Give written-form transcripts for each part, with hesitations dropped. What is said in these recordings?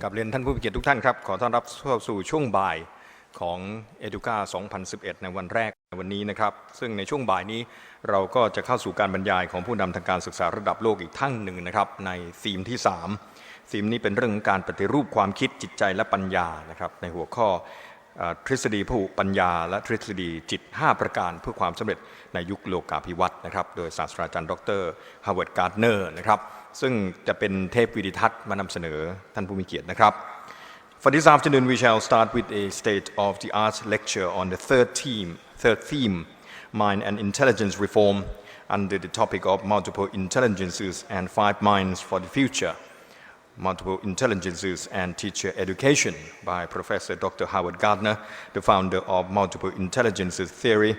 กับเรียนท่านผู้มีเกียรติทุกท่านครับขอต้อนรับเข้าสู่ช่วงบ่ายของ EDUCA 2011 ในวันแรกในวันนี้นะครับซึ่งในช่วงบ่ายนี้เราก็จะเข้าสู่การบรรยายของผู้นำทางการศึกษาระดับโลกอีกท่านหนึ่งนะครับในธีมที่3ธีมนี้เป็นเรื่องของการปฏิรูปความคิดจิตใจและปัญญานะครับในหัวข้อทฤษฎีพหุปัญญาและทฤษฎีจิต5ประการเพื่อความสำเร็จในยุคโลกาภิวัตน์นะครับโดยศาสตราจารย์ดร. ฮาร์วาร์ด การ์ดเนอร์นะครับซึ่งจะเป็นเทปวิดีทัศน์มานำเสนอท่านผู้มีเกียรตินะครับ For this afternoon we shall start with a state-of-the-art lecture on the third theme, mind and intelligence reform under the topic of multiple intelligences and 5 minds for the future, multiple intelligences and teacher education by Professor Dr. Howard Gardner, the founder of multiple intelligences theory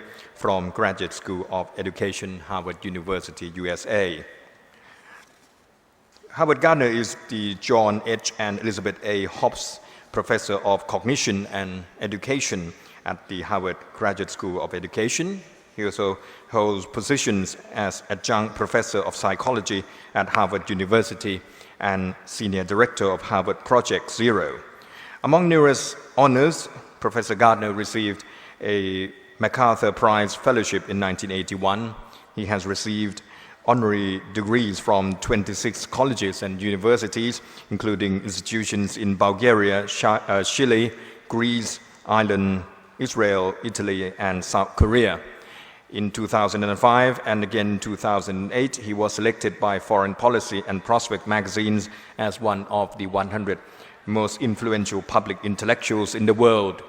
from Graduate School of Education, Harvard University, USA. Howard Gardner is the John H. and Elizabeth A. Hobbs Professor of Cognition and Education at the Harvard Graduate School of Education. He also holds positions as Adjunct Professor of Psychology at Harvard University and Senior Director of Harvard Project Zero. Among numerous honors, Professor Gardner received a MacArthur Prize Fellowship in 1981. He has received honorary degrees from 26 colleges and universities, including institutions in Bulgaria, Chile, Greece, Ireland, Israel, Italy, and South Korea. In 2005 and again in 2008, he was selected by Foreign Policy and Prospect magazines as one of the 100 most influential public intellectuals in the world.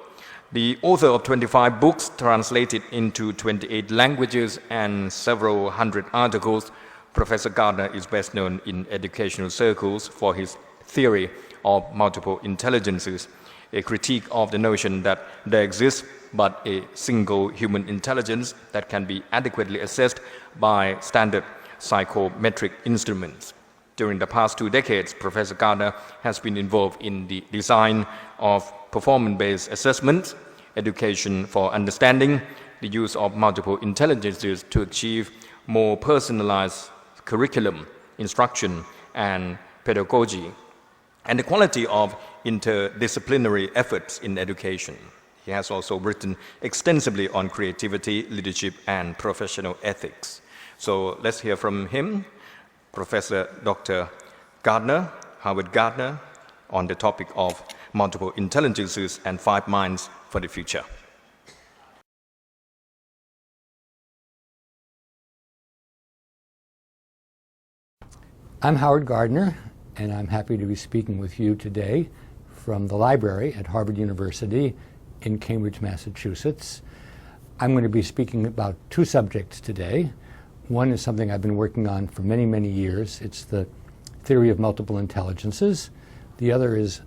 The author of 25 books translated into 28 languages and several hundred articles, Professor Gardner is best known in educational circles for his theory of multiple intelligences, a critique of the notion that there exists but a single human intelligence that can be adequately assessed by standard psychometric instruments. During the past 2 decades, Professor Gardner has been involved in the design of performance-based assessments, education for understanding, the use of multiple intelligences to achieve more personalized curriculum, instruction, and pedagogy, and the quality of interdisciplinary efforts in education. He has also written extensively on creativity, leadership, and professional ethics. So let's hear from him, Professor Dr. Gardner, Howard Gardner, on the topic of multiple intelligences and 5 minds for the future. I'm Howard Gardner, and I'm happy to be speaking with you today from the library at Harvard University in Cambridge, Massachusetts. I'm going to be speaking about 2 subjects today. One is something I've been working on for many, many years. It's the theory of multiple intelligences. The other is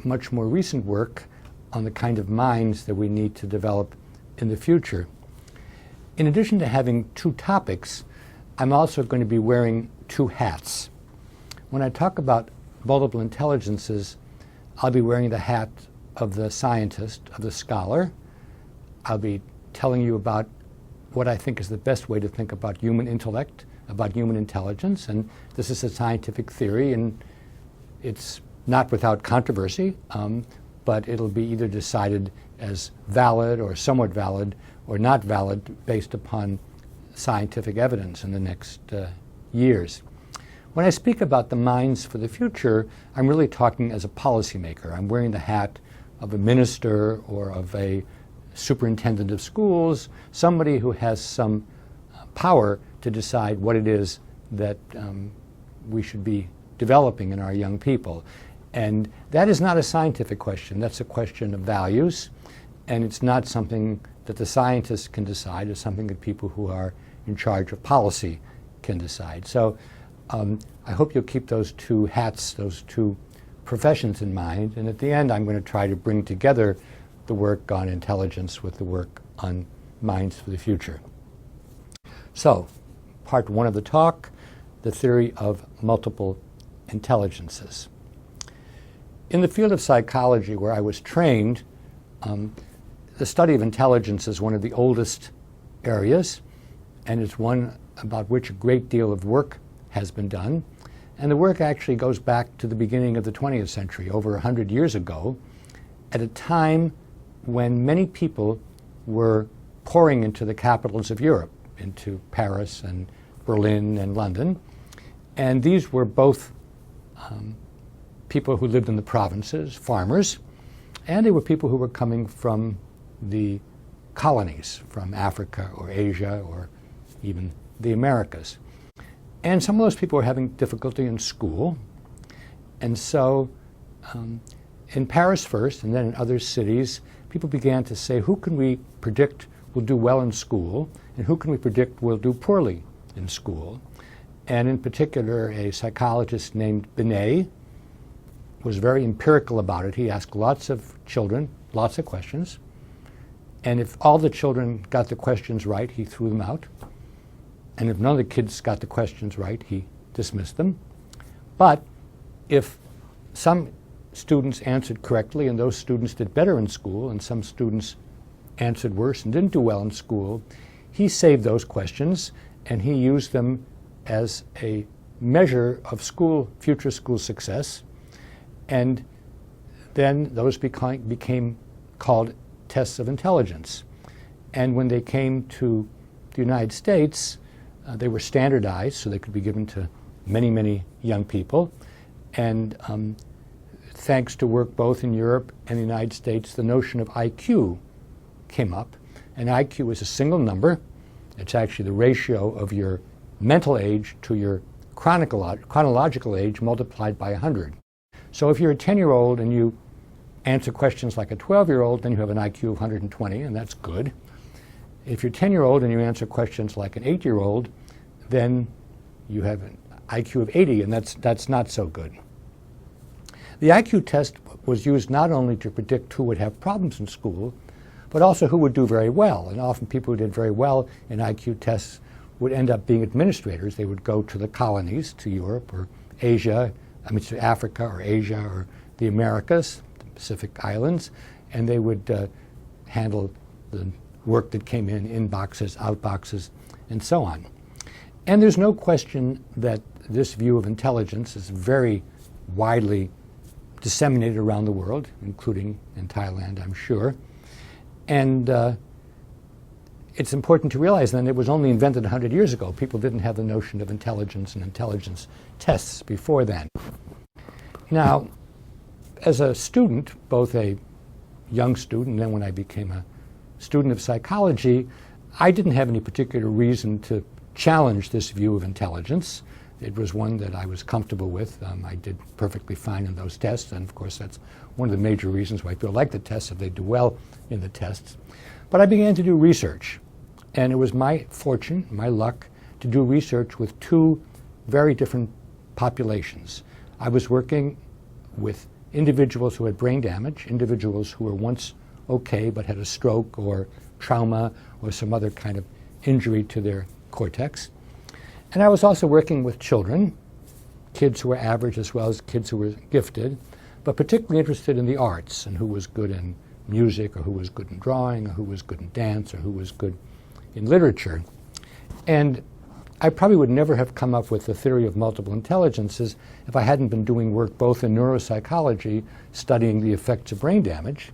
much more recent work on the kind of minds that we need to develop in the future. In addition to having 2 topics, I'm also going to be wearing 2 hats. When I talk about multiple intelligences, I'll be wearing the hat of the scientist, of the scholar. I'll be telling you about what I think is the best way to think about human intellect, about human intelligence, and this is a scientific theory, and it's not without controversy, but it'll be either decided as valid or somewhat valid or not valid based upon scientific evidence in the next years. When I speak about the minds for the future, I'm really talking as a policymaker. I'm wearing the hat of a minister or of a superintendent of schools, somebody who has some power to decide what it is that we should be developing in our young people. And that is not a scientific question. That's a question of values, and it's not something that the scientists can decide. It's something that people who are in charge of policy can decide. So I hope you'll keep those 2 hats, those 2 professions in mind, and at the end I'm going to try to bring together the work on intelligence with the work on minds for the future. So, part 1 of the talk, the theory of multiple intelligences. In the field of psychology where I was trained, the study of intelligence is one of the oldest areas, and it's one about which a great deal of work has been done. And the work actually goes back to the beginning of the 20th century, over 100 years ago, at a time when many people were pouring into the capitals of Europe, into Paris and Berlin and London. And these were both people who lived in the provinces, farmers, and they were people who were coming from the colonies, from Africa or Asia or even the Americas. And some of those people were having difficulty in school. And so in Paris first, and then in other cities, people began to say, who can we predict will do well in school, and who can we predict will do poorly in school? And in particular, a psychologist named Binet was very empirical about it. He asked lots of children, lots of questions. And if all the children got the questions right, he threw them out. And if none of the kids got the questions right, he dismissed them. But if some students answered correctly and those students did better in school, and some students answered worse and didn't do well in school, he saved those questions and he used them as a measure of future school success. And then those became called tests of intelligence. And when they came to the United States, they were standardized so they could be given to many, many young people. And thanks to work both in Europe and the United States, the notion of IQ came up. And IQ is a single number. It's actually the ratio of your mental age to your chronological age multiplied by 100. So if you're a 10-year-old and you answer questions like a 12-year-old, then you have an IQ of 120, and that's good. If you're a 10-year-old and you answer questions like an 8-year-old, then you have an IQ of 80, and that's not so good. The IQ test was used not only to predict who would have problems in school, but also who would do very well. And often people who did very well in IQ tests would end up being administrators. They would go to the colonies, to Europe or Asia, to Africa or Asia or the Americas, the Pacific Islands, and they would handle the work that came in boxes, out boxes, and so on. And there's no question that this view of intelligence is very widely disseminated around the world, including in Thailand, I'm sure. And it's important to realize then it was only invented 100 years ago. People didn't have the notion of intelligence and intelligence tests before then. Now, as a student, both a young student and then when I became a student of psychology, I didn't have any particular reason to challenge this view of intelligence. It was one that I was comfortable with. I did perfectly fine in those tests, and of course that's one of the major reasons why people like the tests, if they do well in the tests. But I began to do research, and it was my fortune, my luck, to do research with two very different populations. I was working with individuals who had brain damage, individuals who were once okay but had a stroke or trauma or some other kind of injury to their cortex. And I was also working with children, kids who were average as well as kids who were gifted, but particularly interested in the arts and who was good in music or who was good in drawing or who was good in dance or who was good in literature. And I probably would never have come up with the theory of multiple intelligences if I hadn't been doing work both in neuropsychology, studying the effects of brain damage,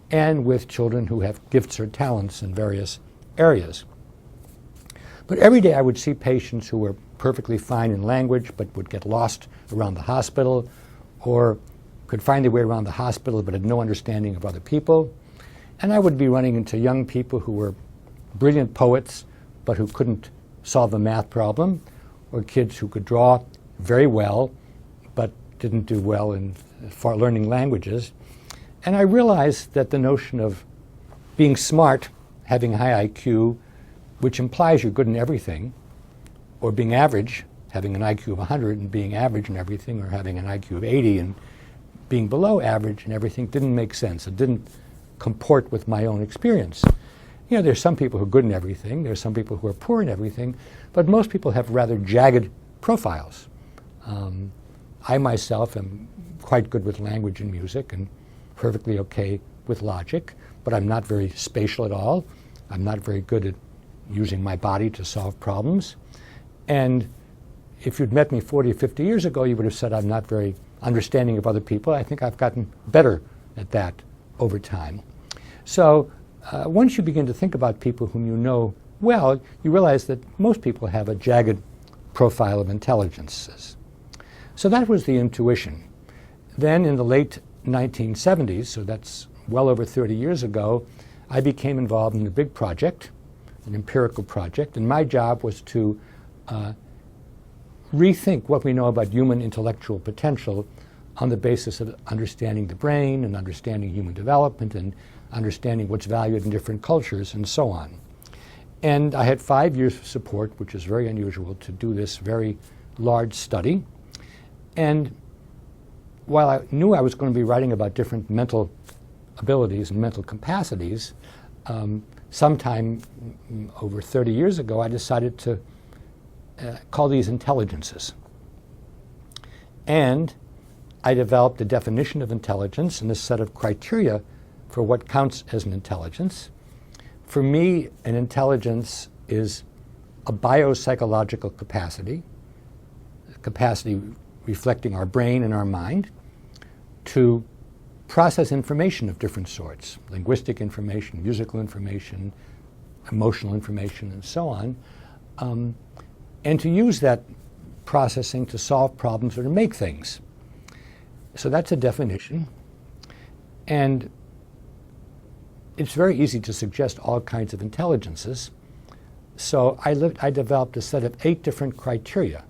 and with children who have gifts or talents in various areas. But every day I would see patients who were perfectly fine in language but would get lost around the hospital or could find their way around the hospital but had no understanding of other people. And I would be running into young people who were brilliant poets but who couldn't solve a math problem, or kids who could draw very well but didn't do well in learning languages. And I realized that the notion of being smart, having high IQ, which implies you're good in everything, or being average, having an IQ of 100 and being average in everything, or having an IQ of 80 and being below average in everything, didn't make sense. It didn't comport with my own experience. You know, there's some people who are good in everything, there's some people who are poor in everything, but most people have rather jagged profiles. I myself am quite good with language and music and perfectly okay with logic, but I'm not very spatial at all. I'm not very good at using my body to solve problems. And if you'd met me 40 or 50 years ago, you would have said I'm not very understanding of other people. I think I've gotten better at that over time. So once you begin to think about people whom you know well, you realize that most people have a jagged profile of intelligences. So that was the intuition. Then in the late 1970s, so that's well over 30 years ago, I became involved in a big project, an empirical project, and my job was to rethink what we know about human intellectual potential on the basis of understanding the brain and understanding human development and understanding what's valued in different cultures and so on. And I had 5 years of support, which is very unusual, to do this very large study. And while I knew I was going to be writing about different mental abilities and mental capacities, sometime over 30 years ago, I decided to call these intelligences. And I developed a definition of intelligence and a set of criteria for what counts as an intelligence. For me, an intelligence is a biopsychological capacity, a capacity reflecting our brain and our mind, to process information of different sorts, linguistic information, musical information, emotional information, and so on, and to use that processing to solve problems or to make things. So that's a definition. And it's very easy to suggest all kinds of intelligences. So I developed a set of 8 different criteria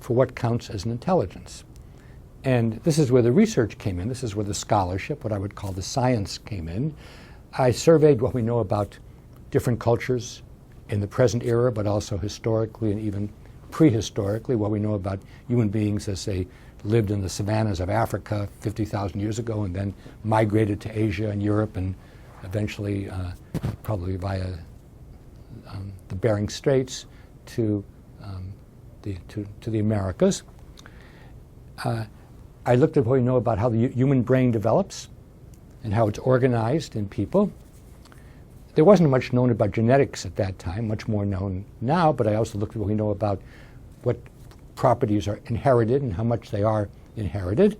for what counts as an intelligence. And this is where the research came in. This is where the scholarship, what I would call the science, came in. I surveyed what we know about different cultures in the present era, but also historically and even prehistorically, what we know about human beings as they lived in the savannas of Africa 50,000 years ago and then migrated to Asia and Europe and eventually, probably via the Bering Straits to the Americas. I looked at what we know about how the human brain develops and how it's organized in people. There wasn't much known about genetics at that time, much more known now, but I also looked at what we know about what properties are inherited and how much they are inherited.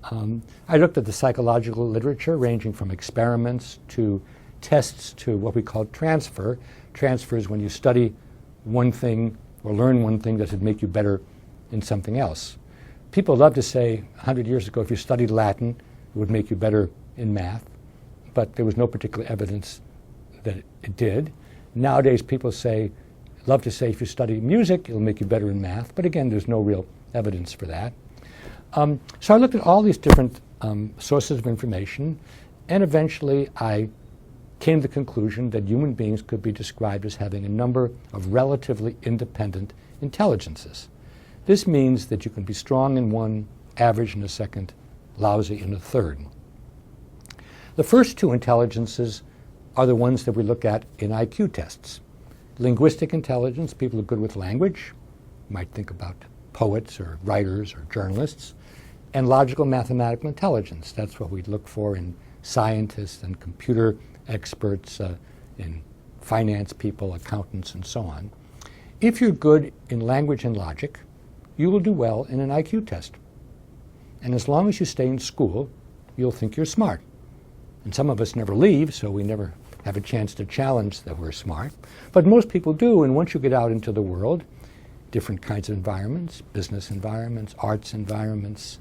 I looked at the psychological literature ranging from experiments to tests to what we call transfer. Transfer is when you study one thing or learn one thing, does it make you better in something else? People love to say 100 years ago, if you studied Latin, it would make you better in math, but there was no particular evidence that it did. Nowadays, people love to say if you study music, it'll make you better in math, but again, there's no real evidence for that. So I looked at all these different sources of information, and eventually I came to the conclusion that human beings could be described as having a number of relatively independent intelligences. This means that you can be strong in one, average in a second, lousy in a third. The first 2 intelligences are the ones that we look at in IQ tests. Linguistic intelligence, people who are good with language, you might think about poets or writers or journalists, and logical mathematical intelligence. That's what we look for in scientists and computer experts, in finance people, accountants, and so on. If you're good in language and logic, you will do well in an IQ test. And as long as you stay in school, you'll think you're smart. And some of us never leave, so we never have a chance to challenge that we're smart. But most people do, and once you get out into the world, different kinds of environments, business environments, arts environments,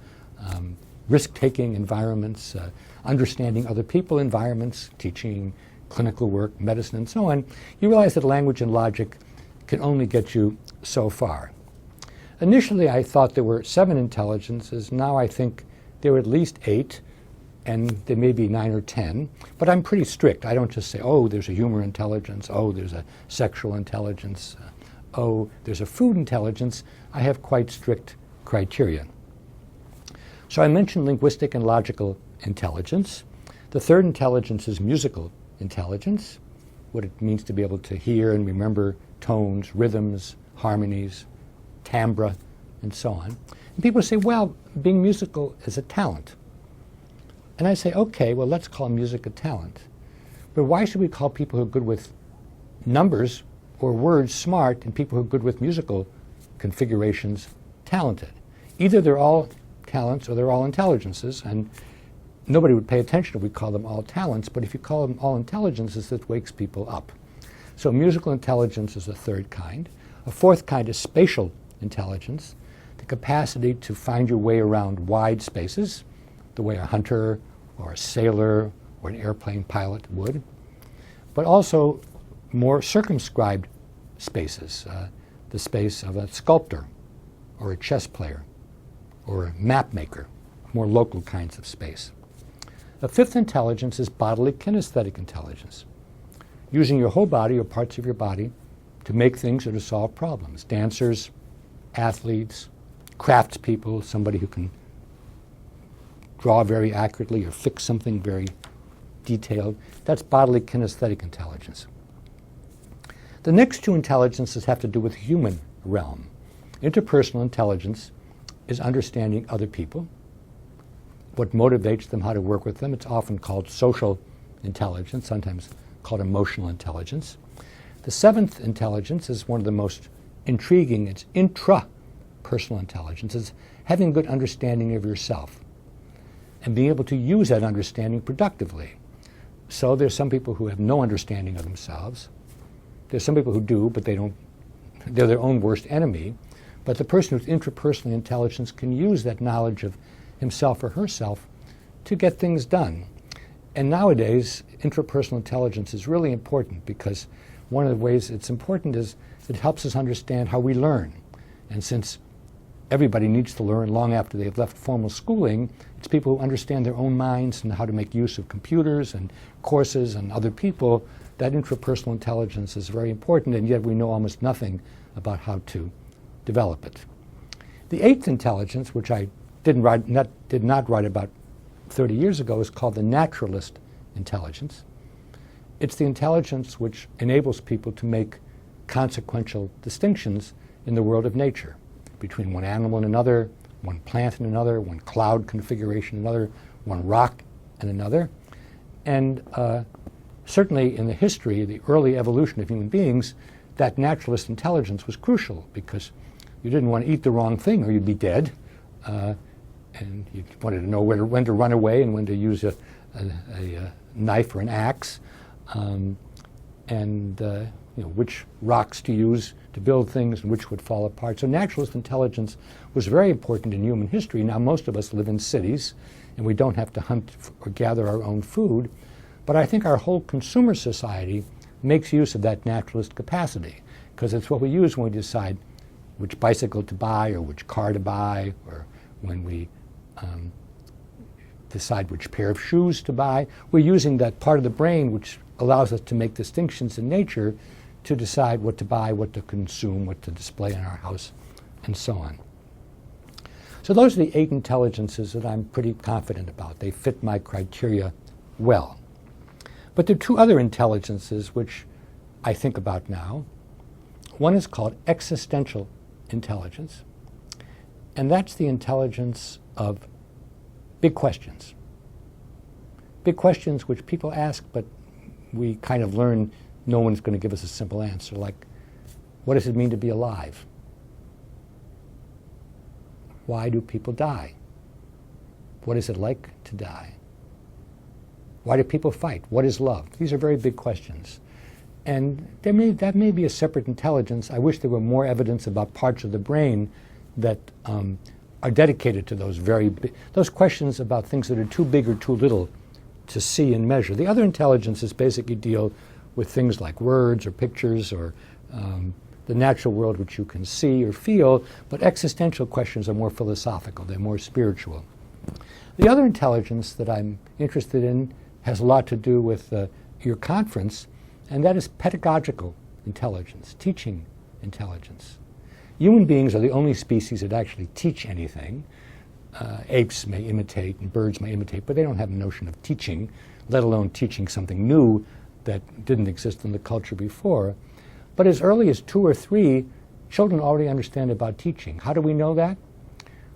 risk-taking environments, understanding other people environments, teaching, clinical work, medicine, and so on, you realize that language and logic can only get you so far. Initially, I thought there were 7 intelligences. Now I think there are at least 8, and there may be 9 or 10. But I'm pretty strict. I don't just say, oh, there's a humor intelligence, oh, there's a sexual intelligence, oh, there's a food intelligence. I have quite strict criteria. So I mentioned linguistic and logical intelligence. The third intelligence is musical intelligence, what it means to be able to hear and remember tones, rhythms, harmonies, timbre, and so on. And people say, well, being musical is a talent. And I say, okay, well, let's call music a talent. But why should we call people who are good with numbers or words smart and people who are good with musical configurations talented. Either they're all talents or they're all intelligences, and nobody would pay attention if we call them all talents, but if you call them all intelligences, it wakes people up. So musical intelligence is a third kind. A fourth kind is spatial intelligence, the capacity to find your way around wide spaces, the way a hunter or a sailor or an airplane pilot would, but also more circumscribed spaces, the space of a sculptor or a chess player or a map maker, more local kinds of space. The fifth intelligence is bodily kinesthetic intelligence, using your whole body or parts of your body to make things or to solve problems. Dancers, athletes, craftspeople, somebody who can draw very accurately or fix something very detailed. That's bodily kinesthetic intelligence. The next two intelligences have to do with the human realm. Interpersonal intelligence is understanding other people, what motivates them, how to work with them. It's often called social intelligence, sometimes called emotional intelligence. The seventh intelligence is one of the most intriguing. It's intrapersonal intelligence. It's having a good understanding of yourself and being able to use that understanding productively. So there's some people who have no understanding of themselves. There's some people who do, but they're their own worst enemy. But the person with intrapersonal intelligence can use that knowledge of himself or herself to get things done. And nowadays, intrapersonal intelligence is really important because one of the ways it's important is it helps us understand how we learn. And since everybody needs to learn long after they've left formal schooling, it's people who understand their own minds and how to make use of computers and courses and other people. That intrapersonal intelligence is very important, and yet we know almost nothing about how to develop it. The eighth intelligence, which I did not write about 30 years ago, is called the Naturalist Intelligence. It's the intelligence which enables people to make consequential distinctions in the world of nature between one animal and another, one plant and another, one cloud configuration and another, one rock and another. And certainly in the history, the early evolution of human beings, that naturalist intelligence was crucial because you didn't want to eat the wrong thing or you'd be dead. And you wanted to know when to run away and when to use a knife or an axe, and which rocks to use to build things and which would fall apart. So naturalist intelligence was very important in human history. Now most of us live in cities and we don't have to hunt or gather our own food. But I think our whole consumer society makes use of that naturalist capacity because it's what we use when we decide which bicycle to buy or which car to buy, or when we decide which pair of shoes to buy. We're using that part of the brain which allows us to make distinctions in nature to decide what to buy, what to consume, what to display in our house, and so on. So those are the 8 intelligences that I'm pretty confident about. They fit my criteria well. But there are 2 other intelligences which I think about now. One is called Existential Intelligence, and that's the intelligence of big questions. Big questions which people ask, but we kind of learn no one's going to give us a simple answer, like, what does it mean to be alive? Why do people die? What is it like to die? Why do people fight? What is love? These are very big questions. And that may be a separate intelligence. I wish there were more evidence about parts of the brain that are dedicated to those questions about things that are too big or too little to see and measure. The other intelligences basically deal with things like words or pictures or the natural world which you can see or feel, but existential questions are more philosophical, they're more spiritual. The other intelligence that I'm interested in has a lot to do with your conference, and that is pedagogical intelligence, teaching intelligence. Human beings are the only species that actually teach anything. Apes may imitate and birds may imitate, but they don't have a notion of teaching, let alone teaching something new that didn't exist in the culture before. But as early as 2 or 3, children already understand about teaching. How do we know that?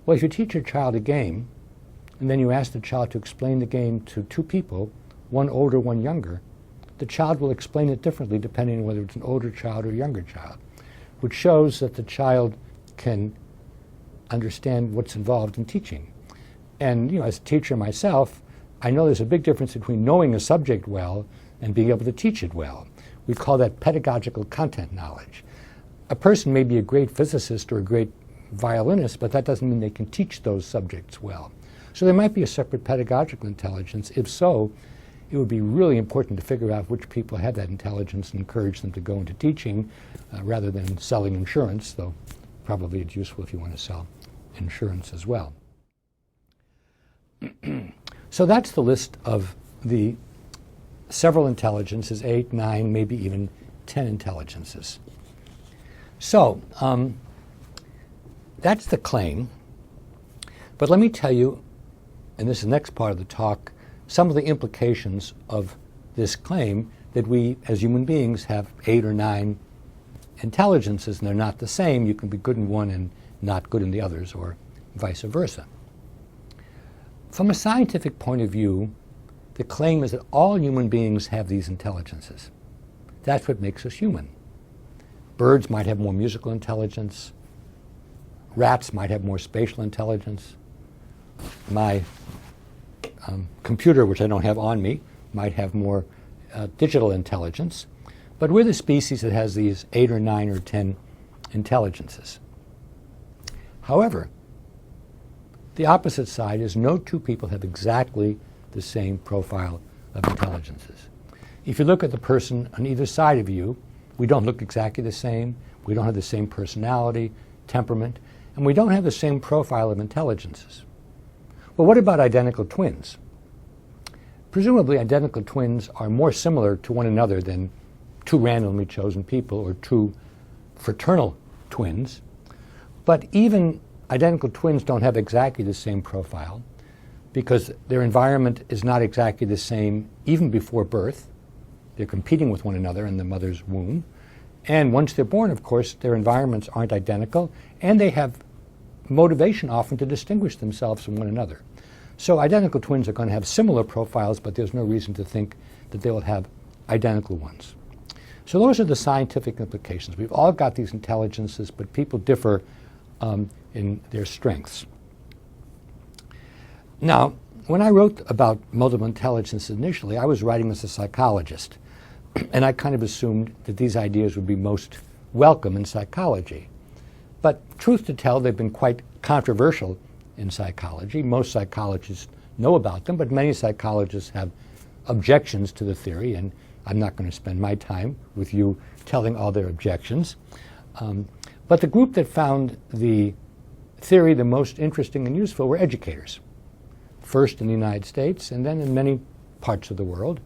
Well, if you teach a child a game, and then you ask the child to explain the game to 2 people, one older, one younger, the child will explain it differently depending on whether it's an older child or a younger child, which shows that the child can understand what's involved in teaching. And as a teacher myself, I know there's a big difference between knowing a subject well and being able to teach it well. We call that pedagogical content knowledge. A person may be a great physicist or a great violinist, but that doesn't mean they can teach those subjects well. So there might be a separate pedagogical intelligence. If so, it would be really important to figure out which people have that intelligence and encourage them to go into teaching rather than selling insurance, though probably it's useful if you want to sell insurance as well. So that's the list of the several intelligences, 8, 9, maybe even 10 intelligences. So that's the claim. But let me tell you, and this is the next part of the talk, some of the implications of this claim that we, as human beings, have 8 or 9 intelligences, and they're not the same. You can be good in one and not good in the others, or vice versa. From a scientific point of view, the claim is that all human beings have these intelligences. That's what makes us human. Birds might have more musical intelligence. Rats might have more spatial intelligence. My computer, which I don't have on me, might have more digital intelligence. But we're the species that has these 8 or 9 or 10 intelligences. However, the opposite side is no two people have exactly the same profile of intelligences. If you look at the person on either side of you, we don't look exactly the same, we don't have the same personality, temperament, and we don't have the same profile of intelligences. Well, what about identical twins? Presumably, identical twins are more similar to one another than two randomly chosen people or two fraternal twins. But even identical twins don't have exactly the same profile because their environment is not exactly the same even before birth. They're competing with one another in the mother's womb. And once they're born, of course, their environments aren't identical, and they have motivation often to distinguish themselves from one another. So identical twins are going to have similar profiles, but there's no reason to think that they will have identical ones. So those are the scientific implications. We've all got these intelligences, but people differ in their strengths. Now, when I wrote about multiple intelligence initially, I was writing as a psychologist, and I kind of assumed that these ideas would be most welcome in psychology. But truth to tell, they've been quite controversial in psychology. Most psychologists know about them, but many psychologists have objections to the theory, and I'm not going to spend my time with you telling all their objections. But the group that found the theory the most interesting and useful were educators, first in the United States and then in many parts of the world.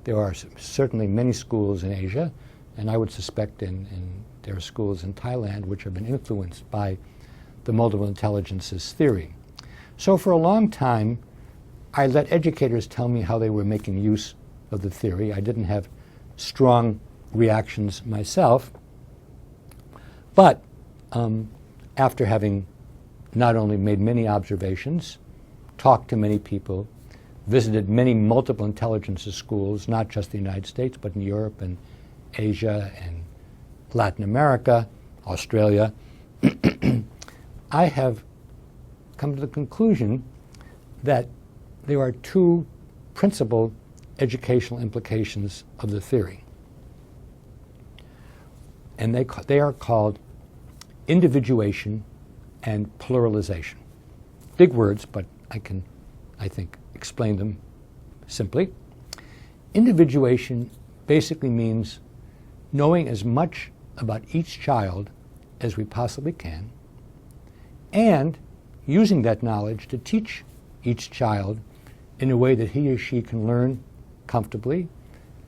There are certainly many schools in Asia, and I would suspect there are schools in Thailand which have been influenced by the multiple intelligences theory. So for a long time, I let educators tell me how they were making use of the theory. I didn't have strong reactions myself. But after having not only made many observations, talked to many people, visited many multiple intelligences schools, not just the United States, but in Europe and Asia and Latin America, Australia, I have come to the conclusion that there are two principal educational implications of the theory. And they are called individuation and pluralization. Big words, but I can, I think, explain them simply. Individuation basically means knowing as much about each child as we possibly can, and using that knowledge to teach each child in a way that he or she can learn comfortably,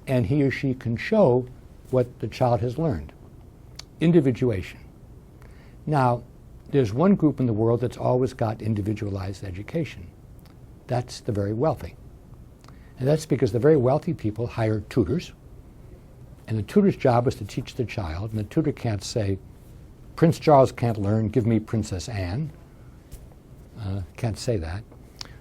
and he or she can show what the child has learned. Individuation. Now, there's one group in the world that's always got individualized education. That's the very wealthy. And that's because the very wealthy people hire tutors, and the tutor's job is to teach the child, and the tutor can't say, Prince Charles can't learn, give me Princess Anne. Can't say that.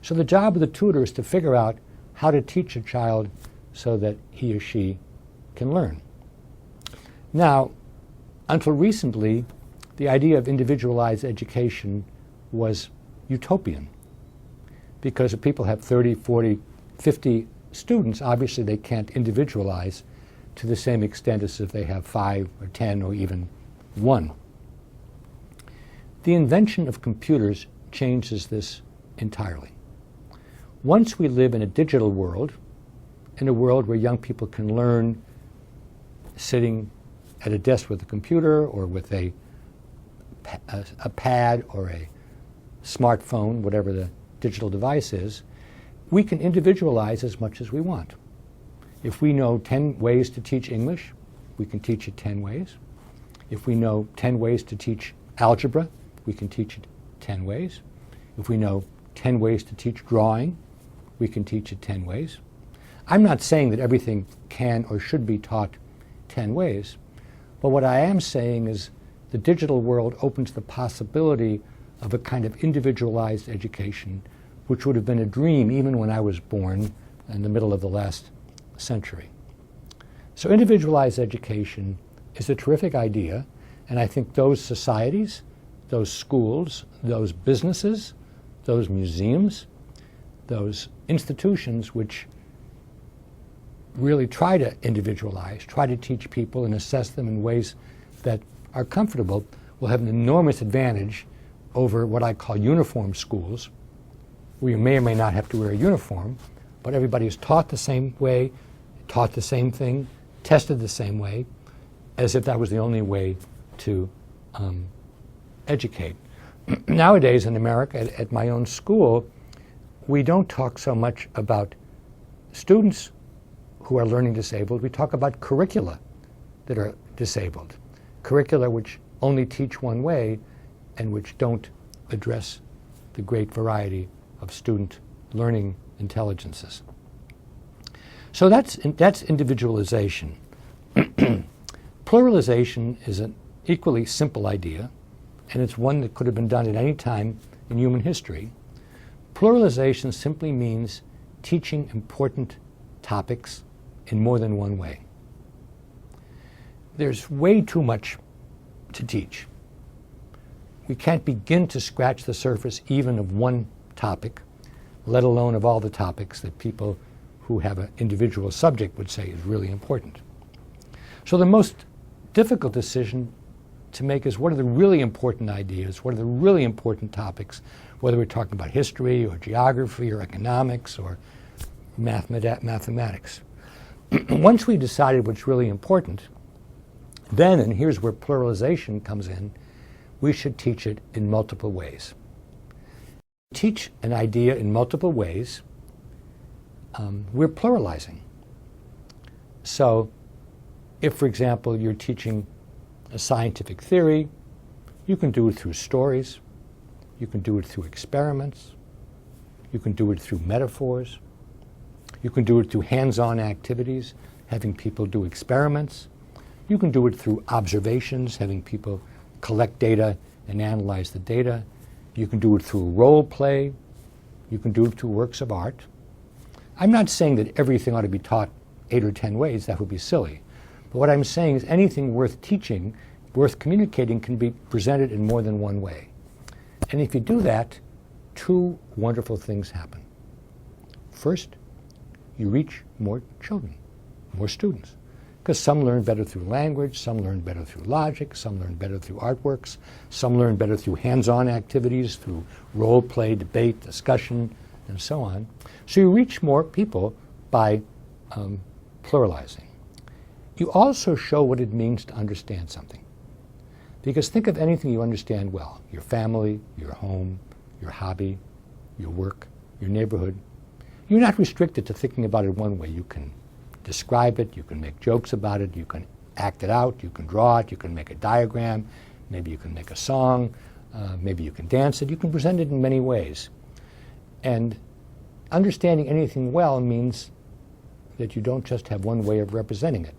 So the job of the tutor is to figure out how to teach a child so that he or she can learn. Now, until recently, the idea of individualized education was utopian. Because if people have 30, 40, 50 students, obviously they can't individualize to the same extent as if they have 5 or 10 or even 1. The invention of computers changes this entirely. Once we live in a digital world, in a world where young people can learn sitting at a desk with a computer or with a pad or a smartphone, whatever the digital device is, we can individualize as much as we want. If we know 10 ways to teach English, we can teach it 10 ways. If we know 10 ways to teach algebra, we can teach it 10 ways. If we know 10 ways to teach drawing, we can teach it 10 ways. I'm not saying that everything can or should be taught 10 ways, but what I am saying is the digital world opens the possibility of a kind of individualized education, which would have been a dream even when I was born in the middle of the last century. So individualized education is a terrific idea, and I think those societies, those schools, those businesses, those museums, those institutions which really try to individualize, try to teach people and assess them in ways that are comfortable, will have an enormous advantage over what I call uniform schools, where you may or may not have to wear a uniform, but everybody is taught the same way, taught the same thing, tested the same way, as if that was the only way to educate. Nowadays in America, at my own school, we don't talk so much about students who are learning disabled. We talk about curricula that are disabled, curricula which only teach one way and which don't address the great variety of student learning intelligences. So that's individualization. Pluralization is an equally simple idea, and it's one that could have been done at any time in human history. Pluralization simply means teaching important topics in more than one way. There's way too much to teach. We can't begin to scratch the surface even of one topic, let alone of all the topics that people who have an individual subject would say is really important. So the most difficult decision to make is what are the really important ideas, what are the really important topics, whether we're talking about history or geography or economics or mathematics. Once we've decided what's really important, then, and here's where pluralization comes in, we should teach it in multiple ways. Teach an idea in multiple ways, we're pluralizing. So if, for example, you're teaching a scientific theory, you can do it through stories, you can do it through experiments, you can do it through metaphors, you can do it through hands-on activities, having people do experiments, you can do it through observations, having people collect data and analyze the data, you can do it through role play, you can do it through works of art. I'm not saying that everything ought to be taught 8 or 10 ways, that would be silly. But what I'm saying is anything worth teaching, worth communicating, can be presented in more than one way. And if you do that, two wonderful things happen. First, you reach more children, more students. Because some learn better through language, some learn better through logic, some learn better through artworks, some learn better through hands-on activities, through role play, debate, discussion, and so on. So you reach more people by pluralizing. You also show what it means to understand something. Because think of anything you understand well, your family, your home, your hobby, your work, your neighborhood. You're not restricted to thinking about it one way. You can describe it, you can make jokes about it, you can act it out, you can draw it, you can make a diagram, maybe you can make a song, maybe you can dance it, you can present it in many ways. And understanding anything well means that you don't just have one way of representing it.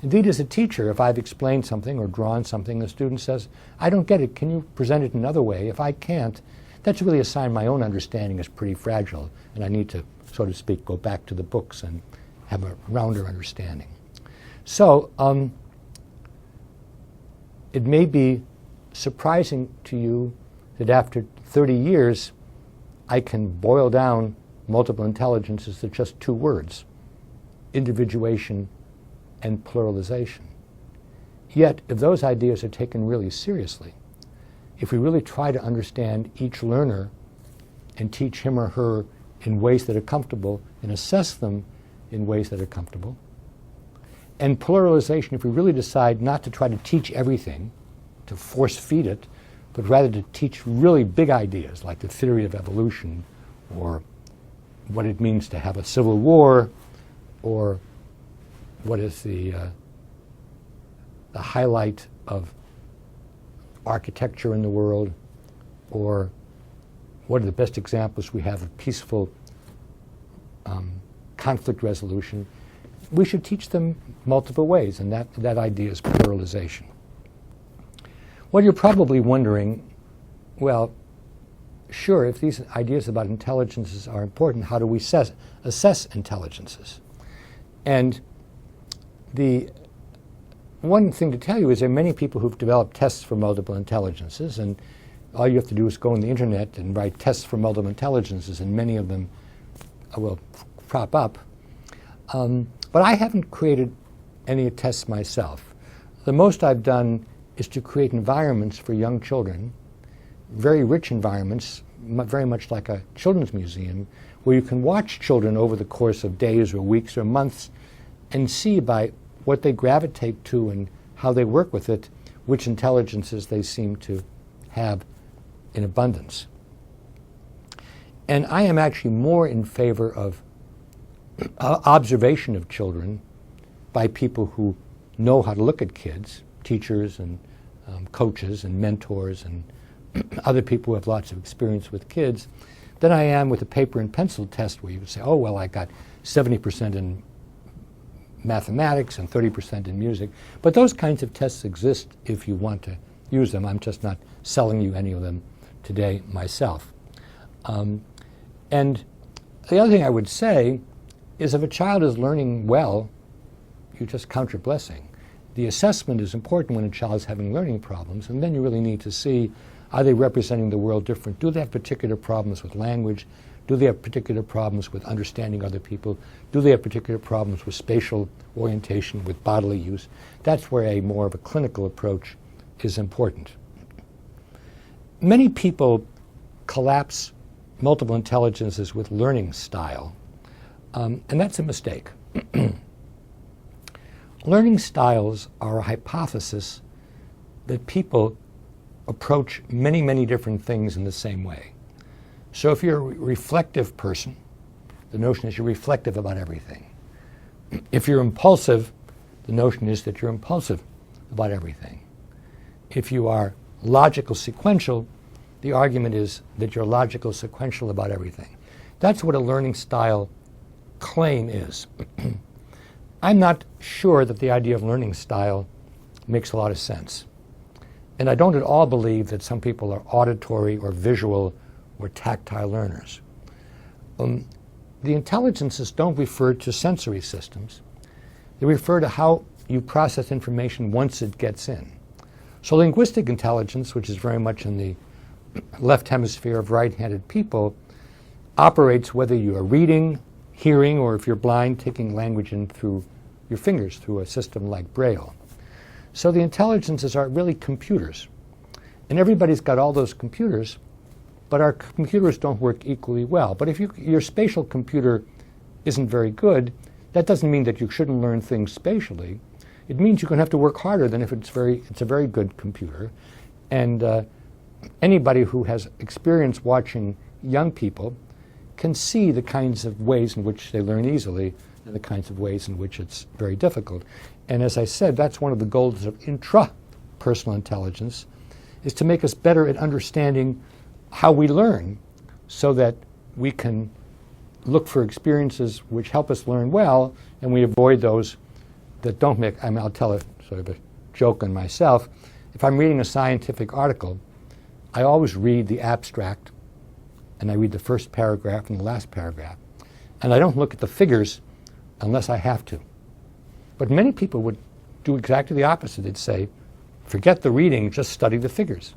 Indeed, as a teacher, if I've explained something or drawn something, the student says, I don't get it, can you present it another way? If I can't, that's really a sign my own understanding is pretty fragile, and I need to, so to speak, go back to the books and have a rounder understanding. So it may be surprising to you that after 30 years, I can boil down multiple intelligences to just two words: individuation and pluralization. Yet, if those ideas are taken really seriously, if we really try to understand each learner and teach him or her in ways that are comfortable and assess them in ways that are comfortable, and pluralization, if we really decide not to try to teach everything, to force feed it, but rather to teach really big ideas like the theory of evolution, or what it means to have a civil war, or what is the highlight of architecture in the world, or what are the best examples we have of peaceful conflict resolution. We should teach them multiple ways, and that idea is pluralization. Well, you're probably wondering, well, sure, if these ideas about intelligences are important, how do we assess intelligences? And the one thing to tell you is there are many people who've developed tests for multiple intelligences, and all you have to do is go on the internet and write tests for multiple intelligences, and many of them will crop up. But I haven't created any tests myself. The most I've done is to create environments for young children, very rich environments, very much like a children's museum, where you can watch children over the course of days or weeks or months and see by what they gravitate to and how they work with it, which intelligences they seem to have in abundance. And I am actually more in favor of observation of children by people who know how to look at kids, teachers and coaches and mentors and other people who have lots of experience with kids, than I am with a paper and pencil test where you would say, oh, well, I got 70% in mathematics and 30% in music. But those kinds of tests exist if you want to use them. I'm just not selling you any of them today myself. And the other thing I would say is if a child is learning well, you just count your blessing. The assessment is important when a child is having learning problems, and then you really need to see, are they representing the world different? Do they have particular problems with language? Do they have particular problems with understanding other people? Do they have particular problems with spatial orientation, with bodily use? That's where a more of a clinical approach is important. Many people collapse multiple intelligences with learning style, and that's a mistake. Learning styles are a hypothesis that people approach many, many different things in the same way. So if you're a reflective person, the notion is you're reflective about everything. If you're impulsive, the notion is that you're impulsive about everything. If you are logical sequential, the argument is that you're logical sequential about everything. That's what a learning style claim is. I'm not sure that the idea of learning style makes a lot of sense. And I don't at all believe that some people are auditory or visual or tactile learners. The intelligences don't refer to sensory systems. They refer to how you process information once it gets in. So linguistic intelligence, which is very much in the left hemisphere of right-handed people, operates whether you are reading, hearing, or if you're blind, taking language in through your fingers, through a system like Braille. So the intelligences are really computers. And everybody's got all those computers, but our computers don't work equally well. But if your spatial computer isn't very good, that doesn't mean that you shouldn't learn things spatially. It means you're going to have to work harder than if it's a very good computer. And anybody who has experience watching young people can see the kinds of ways in which they learn easily and the kinds of ways in which it's very difficult. And as I said, that's one of the goals of intrapersonal intelligence, is to make us better at understanding how we learn so that we can look for experiences which help us learn well, and we avoid those that don't make. I mean, I'll tell a sort of a joke on myself. If I'm reading a scientific article, I always read the abstract, and I read the first paragraph and the last paragraph. And I don't look at the figures unless I have to. But many people would do exactly the opposite. They'd say, forget the reading, just study the figures.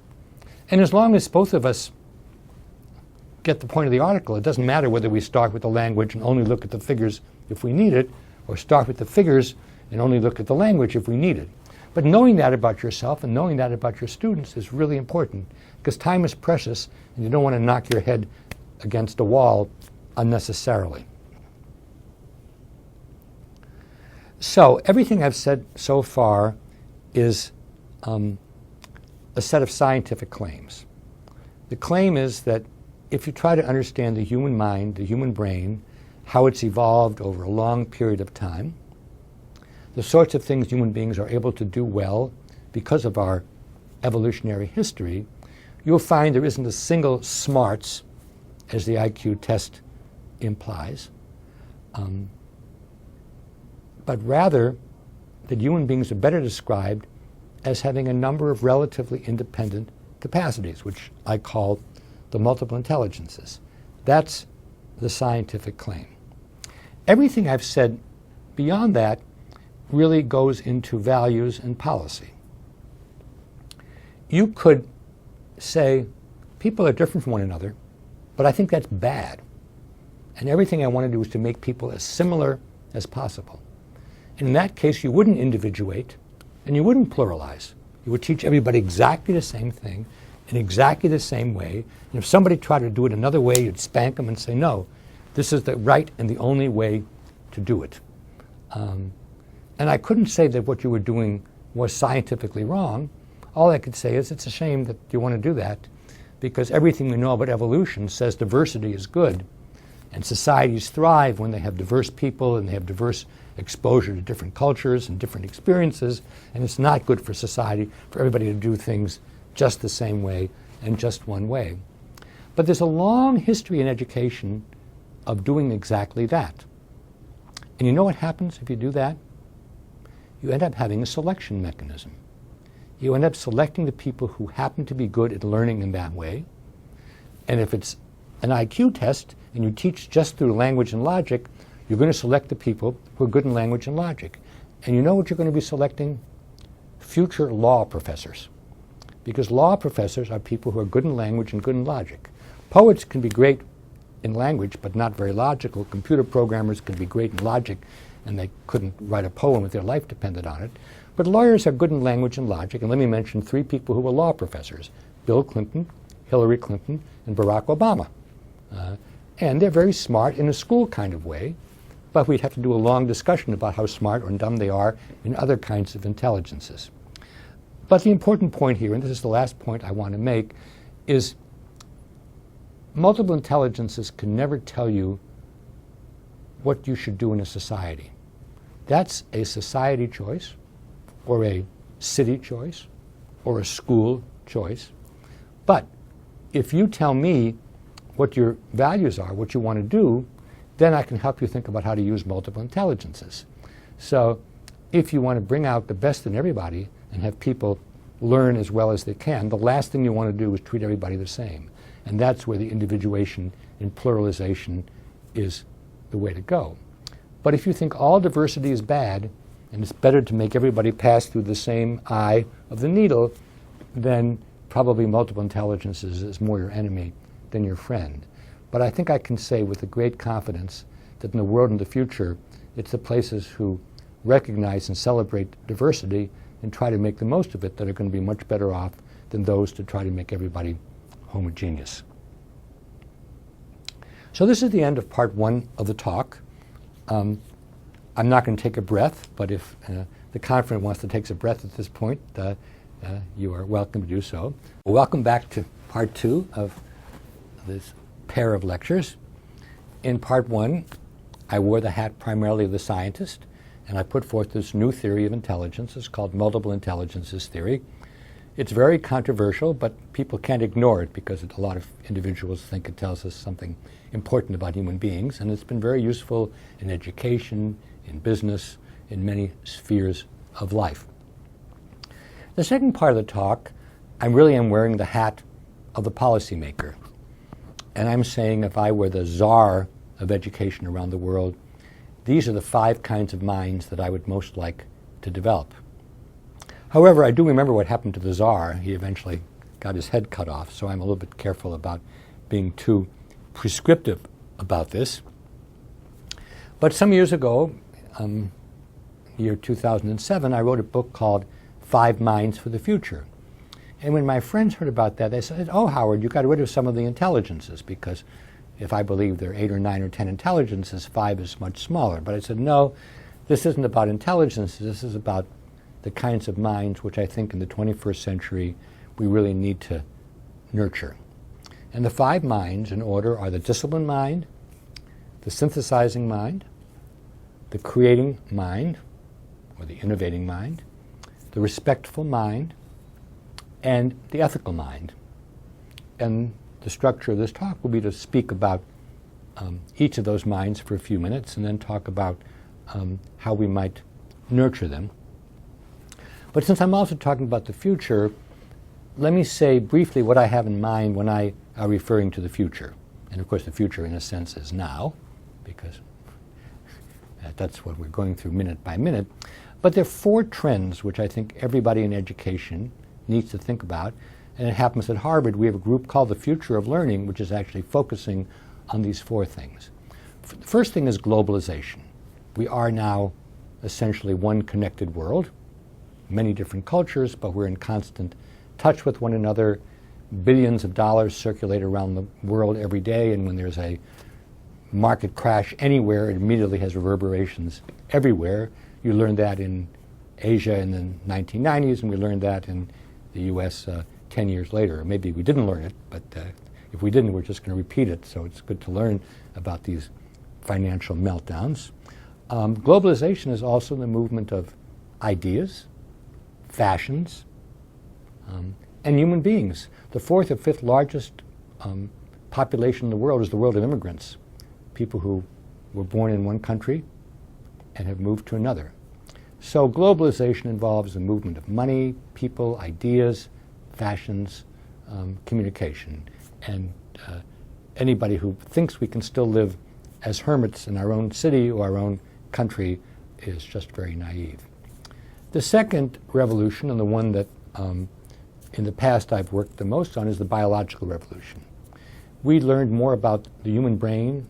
And as long as both of us get the point of the article, it doesn't matter whether we start with the language and only look at the figures if we need it, or start with the figures and only look at the language if we need it. But knowing that about yourself and knowing that about your students is really important, because time is precious and you don't want to knock your head against a wall unnecessarily. So everything I've said so far is a set of scientific claims. The claim is that if you try to understand the human mind, the human brain, how it's evolved over a long period of time, the sorts of things human beings are able to do well because of our evolutionary history, you'll find there isn't a single smarts, as the IQ test implies, but rather that human beings are better described as having a number of relatively independent capacities, which I call the multiple intelligences. That's the scientific claim. Everything I've said beyond that really goes into values and policy. You could say, people are different from one another, but I think that's bad. And everything I want to do is to make people as similar as possible. And in that case, you wouldn't individuate and you wouldn't pluralize. You would teach everybody exactly the same thing in exactly the same way. And if somebody tried to do it another way, you'd spank them and say, no, this is the right and the only way to do it. And I couldn't say that what you were doing was scientifically wrong. All I could say is it's a shame that you want to do that, because everything we know about evolution says diversity is good. And societies thrive when they have diverse people and they have diverse exposure to different cultures and different experiences. And it's not good for society for everybody to do things just the same way and just one way. But there's a long history in education of doing exactly that. And you know what happens if you do that? You end up having a selection mechanism. You end up selecting the people who happen to be good at learning in that way. And if it's an IQ test and you teach just through language and logic, you're going to select the people who are good in language and logic. And you know what you're going to be selecting? Future law professors. Because law professors are people who are good in language and good in logic. Poets can be great in language but not very logical. Computer programmers can be great in logic and they couldn't write a poem if their life depended on it. But lawyers are good in language and logic, and let me mention three people who were law professors: Bill Clinton, Hillary Clinton, and Barack Obama. And they're very smart in a school kind of way, but we'd have to do a long discussion about how smart or dumb they are in other kinds of intelligences. But the important point here, and this is the last point I want to make, is multiple intelligences can never tell you what you should do in a society. That's a society choice, or a city choice, or a school choice. But if you tell me what your values are, what you want to do, then I can help you think about how to use multiple intelligences. So if you want to bring out the best in everybody and have people learn as well as they can, the last thing you want to do is treat everybody the same. And that's where the individuation and pluralization is the way to go. But if you think all diversity is bad and it's better to make everybody pass through the same eye of the needle, then probably multiple intelligences is more your enemy than your friend. But I think I can say with a great confidence that in the world in the future, it's the places who recognize and celebrate diversity and try to make the most of it that are going to be much better off than those to try to make everybody homogeneous. So this is the end of part one of the talk. I'm not going to take a breath, but if the confident wants to take a breath at this point, you are welcome to do so. Welcome back to part two of this pair of lectures. In part one, I wore the hat primarily of the scientist, and I put forth this new theory of intelligence. It's called multiple intelligences theory. It's very controversial, but people can't ignore it because a lot of individuals think it tells us something important about human beings, and it's been very useful in education, in business, in many spheres of life. The second part of the talk, I really am wearing the hat of the policymaker. And I'm saying if I were the czar of education around the world, these are the 5 kinds of minds that I would most like to develop. However, I do remember what happened to the Tsar. He eventually got his head cut off, so I'm a little bit careful about being too prescriptive about this. But some years ago, year 2007, I wrote a book called 5 Minds for the Future. And when my friends heard about that, they said, oh, Howard, you got rid of some of the intelligences, because if I believe there are 8 or 9 or 10 intelligences, 5 is much smaller. But I said, no, this isn't about intelligence. This is about the kinds of minds which I think in the 21st century we really need to nurture. And the 5 minds in order are the disciplined mind, the synthesizing mind, the creating mind, or the innovating mind, the respectful mind, and the ethical mind. And the structure of this talk will be to speak about each of those minds for a few minutes and then talk about how we might nurture them. But since I'm also talking about the future, let me say briefly what I have in mind when I are referring to the future. And of course the future in a sense is now, because that's what we're going through minute by minute. But there are 4 trends which I think everybody in education needs to think about. And it happens at Harvard. We have a group called the Future of Learning, which is actually focusing on these 4 things. The first thing is globalization. We are now essentially one connected world, many different cultures, but we're in constant touch with one another. Billions of dollars circulate around the world every day, and when there's a market crash anywhere, it immediately has reverberations everywhere. You learned that in Asia in the 1990s, and we learned that in the US 10 years later. Maybe we didn't learn it, but if we didn't, we're just going to repeat it. So it's good to learn about these financial meltdowns. Globalization is also the movement of ideas, fashions, and human beings. The 4th or 5th largest population in the world is the world of immigrants, people who were born in one country and have moved to another. So globalization involves the movement of money, people, ideas, fashions, communication. And anybody who thinks we can still live as hermits in our own city or our own country is just very naive. The second revolution, and the one that in the past I've worked the most on, is the biological revolution. We learned more about the human brain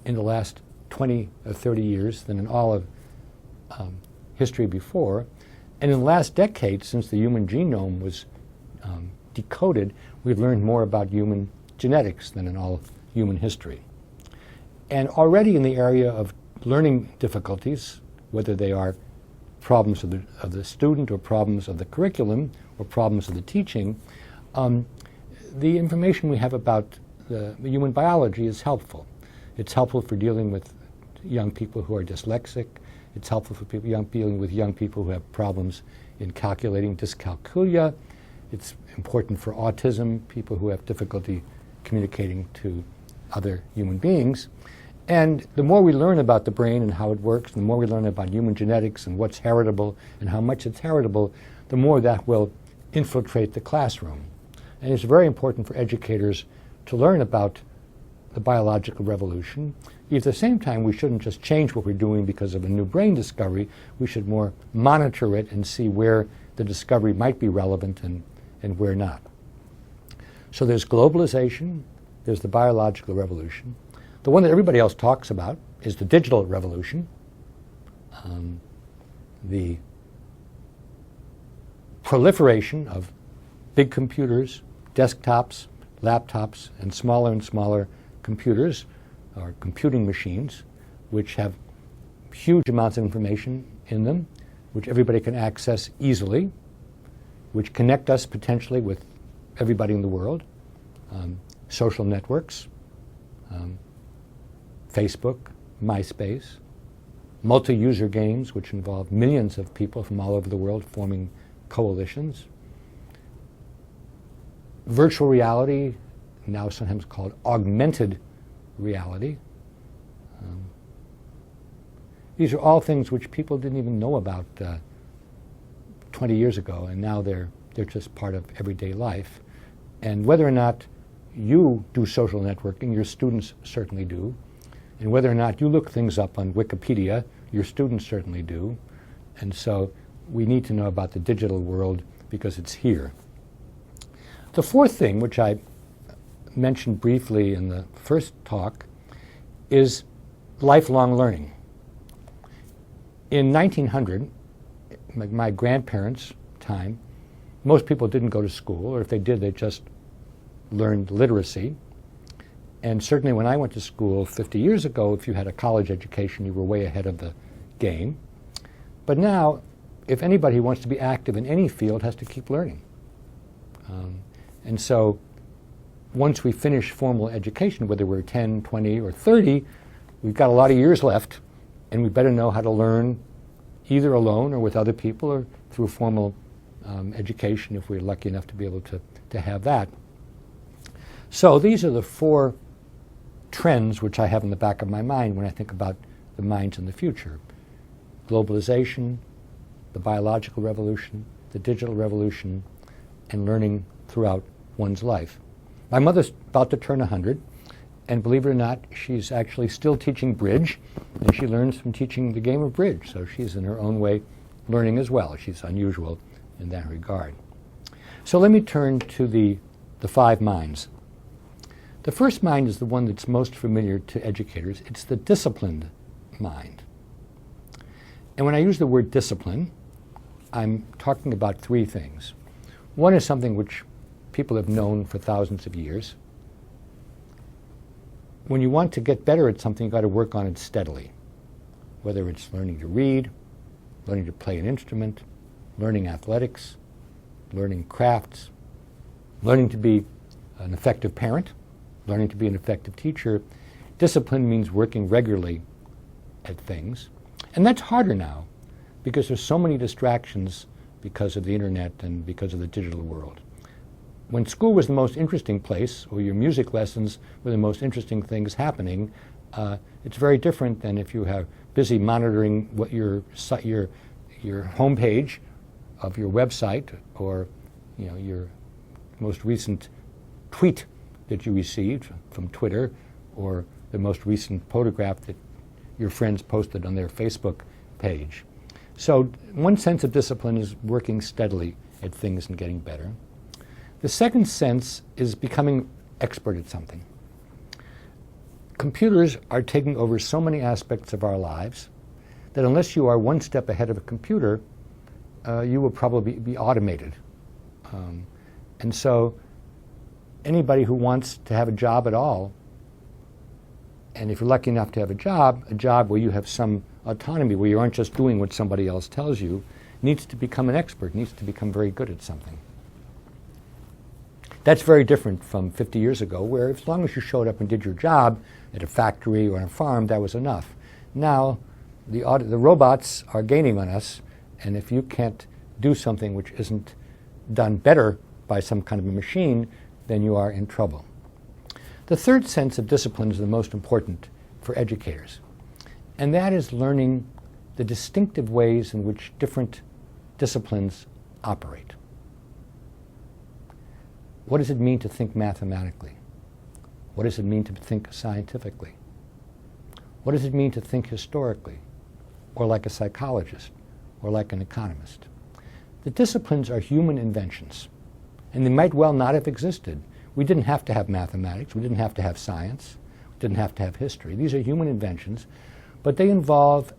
in the last 20 or 30 years than in all of history before. And in the last decade, since the human genome was decoded, we've learned more about human genetics than in all of human history. And already in the area of learning difficulties, whether they are problems of the student or problems of the curriculum or problems of the teaching, the information we have about the human biology is helpful. It's helpful for dealing with young people who are dyslexic. It's helpful for dealing with young people who have problems in calculating dyscalculia. It's important for autism, people who have difficulty communicating to other human beings. And the more we learn about the brain and how it works, the more we learn about human genetics and what's heritable and how much it's heritable, the more that will infiltrate the classroom. And it's very important for educators to learn about the biological revolution. At the same time, we shouldn't just change what we're doing because of a new brain discovery. We should more monitor it and see where the discovery might be relevant and where not. So there's globalization, there's the biological revolution. The one that everybody else talks about is the digital revolution, the proliferation of big computers, desktops, laptops, and smaller computers, or computing machines, which have huge amounts of information in them, which everybody can access easily, which connect us potentially with everybody in the world, social networks, Facebook, MySpace, multi-user games, which involve millions of people from all over the world forming coalitions, virtual reality, now sometimes called augmented reality. These are all things which people didn't even know about 20 years ago, and now they're just part of everyday life. And whether or not you do social networking, your students certainly do. And whether or not you look things up on Wikipedia, your students certainly do. And so we need to know about the digital world because it's here. The fourth thing, which I mentioned briefly in the first talk, is lifelong learning. In 1900, my grandparents' time, most people didn't go to school, or if they did, they just learned literacy. And certainly when I went to school 50 years ago, if you had a college education, you were way ahead of the game. But now, if anybody wants to be active in any field, has to keep learning. And so once we finish formal education, whether we're 10, 20, or 30, we've got a lot of years left, and we better know how to learn either alone or with other people or through formal education if we're lucky enough to be able to have that. So these are the four trends which I have in the back of my mind when I think about the minds in the future. Globalization, the biological revolution, the digital revolution, and learning throughout one's life. My mother's about to turn 100, and believe it or not, she's actually still teaching bridge, and she learns from teaching the game of bridge, so she's in her own way learning as well. She's unusual in that regard. So let me turn to the five minds. The first mind is the one that's most familiar to educators. It's the disciplined mind. And when I use the word discipline, I'm talking about three things. One is something which people have known for thousands of years. When you want to get better at something, you've got to work on it steadily, whether it's learning to read, learning to play an instrument, learning athletics, learning crafts, learning to be an effective parent, learning to be an effective teacher. Discipline means working regularly at things. And that's harder now because there's so many distractions because of the internet and because of the digital world. When school was the most interesting place, or your music lessons were the most interesting things happening, it's very different than if you have busy monitoring what your homepage of your website, or your most recent tweet that you received from Twitter, or the most recent photograph that your friends posted on their Facebook page. So one sense of discipline is working steadily at things and getting better. The second sense is becoming expert at something. Computers are taking over so many aspects of our lives that unless you are one step ahead of a computer, you will probably be automated. And so anybody who wants to have a job at all, and if you're lucky enough to have a job where you have some autonomy, where you aren't just doing what somebody else tells you, needs to become an expert, needs to become very good at something. That's very different from 50 years ago, where as long as you showed up and did your job at a factory or on a farm, that was enough. Now, the robots are gaining on us, and if you can't do something which isn't done better by some kind of a machine, then you are in trouble. The third sense of discipline is the most important for educators, and that is learning the distinctive ways in which different disciplines operate. What does it mean to think mathematically? What does it mean to think scientifically? What does it mean to think historically, or like a psychologist, or like an economist? The disciplines are human inventions, and they might well not have existed. We didn't have to have mathematics, we didn't have to have science, we didn't have to have history. These are human inventions, but they involve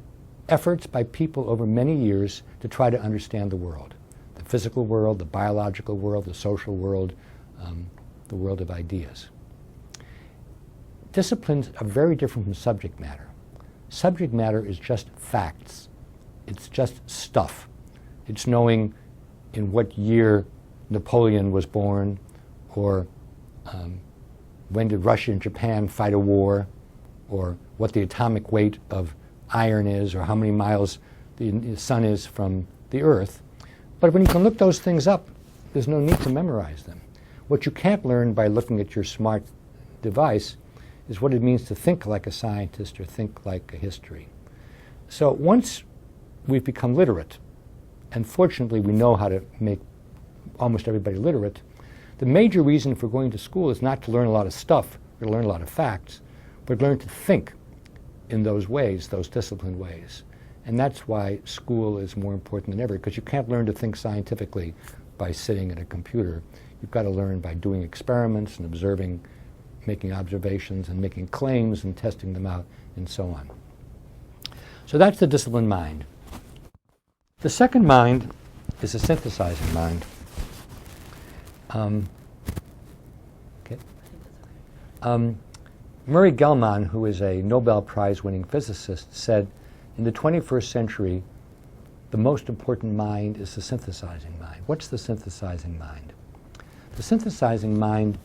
efforts by people over many years to try to understand the world. The physical world, the biological world, the social world, the world of ideas. Disciplines are very different from subject matter. Subject matter is just facts. It's just stuff. It's knowing in what year Napoleon was born, or when did Russia and Japan fight a war, or what the atomic weight of iron is, or how many miles the sun is from the earth. But when you can look those things up, there's no need to memorize them. What you can't learn by looking at your smart device is what it means to think like a scientist or think like a history. So once we've become literate, and fortunately we know how to make almost everybody literate, the major reason for going to school is not to learn a lot of stuff or to learn a lot of facts, but learn to think in those ways, those disciplined ways. And that's why school is more important than ever, because you can't learn to think scientifically by sitting at a computer. You've got to learn by doing experiments and observing, making observations and making claims and testing them out and so on. So that's the disciplined mind. The second mind is the synthesizing mind. Murray Gell-Mann, who is a Nobel Prize-winning physicist, said in the 21st century, the most important mind is the synthesizing mind. What's the synthesizing mind? The synthesizing mind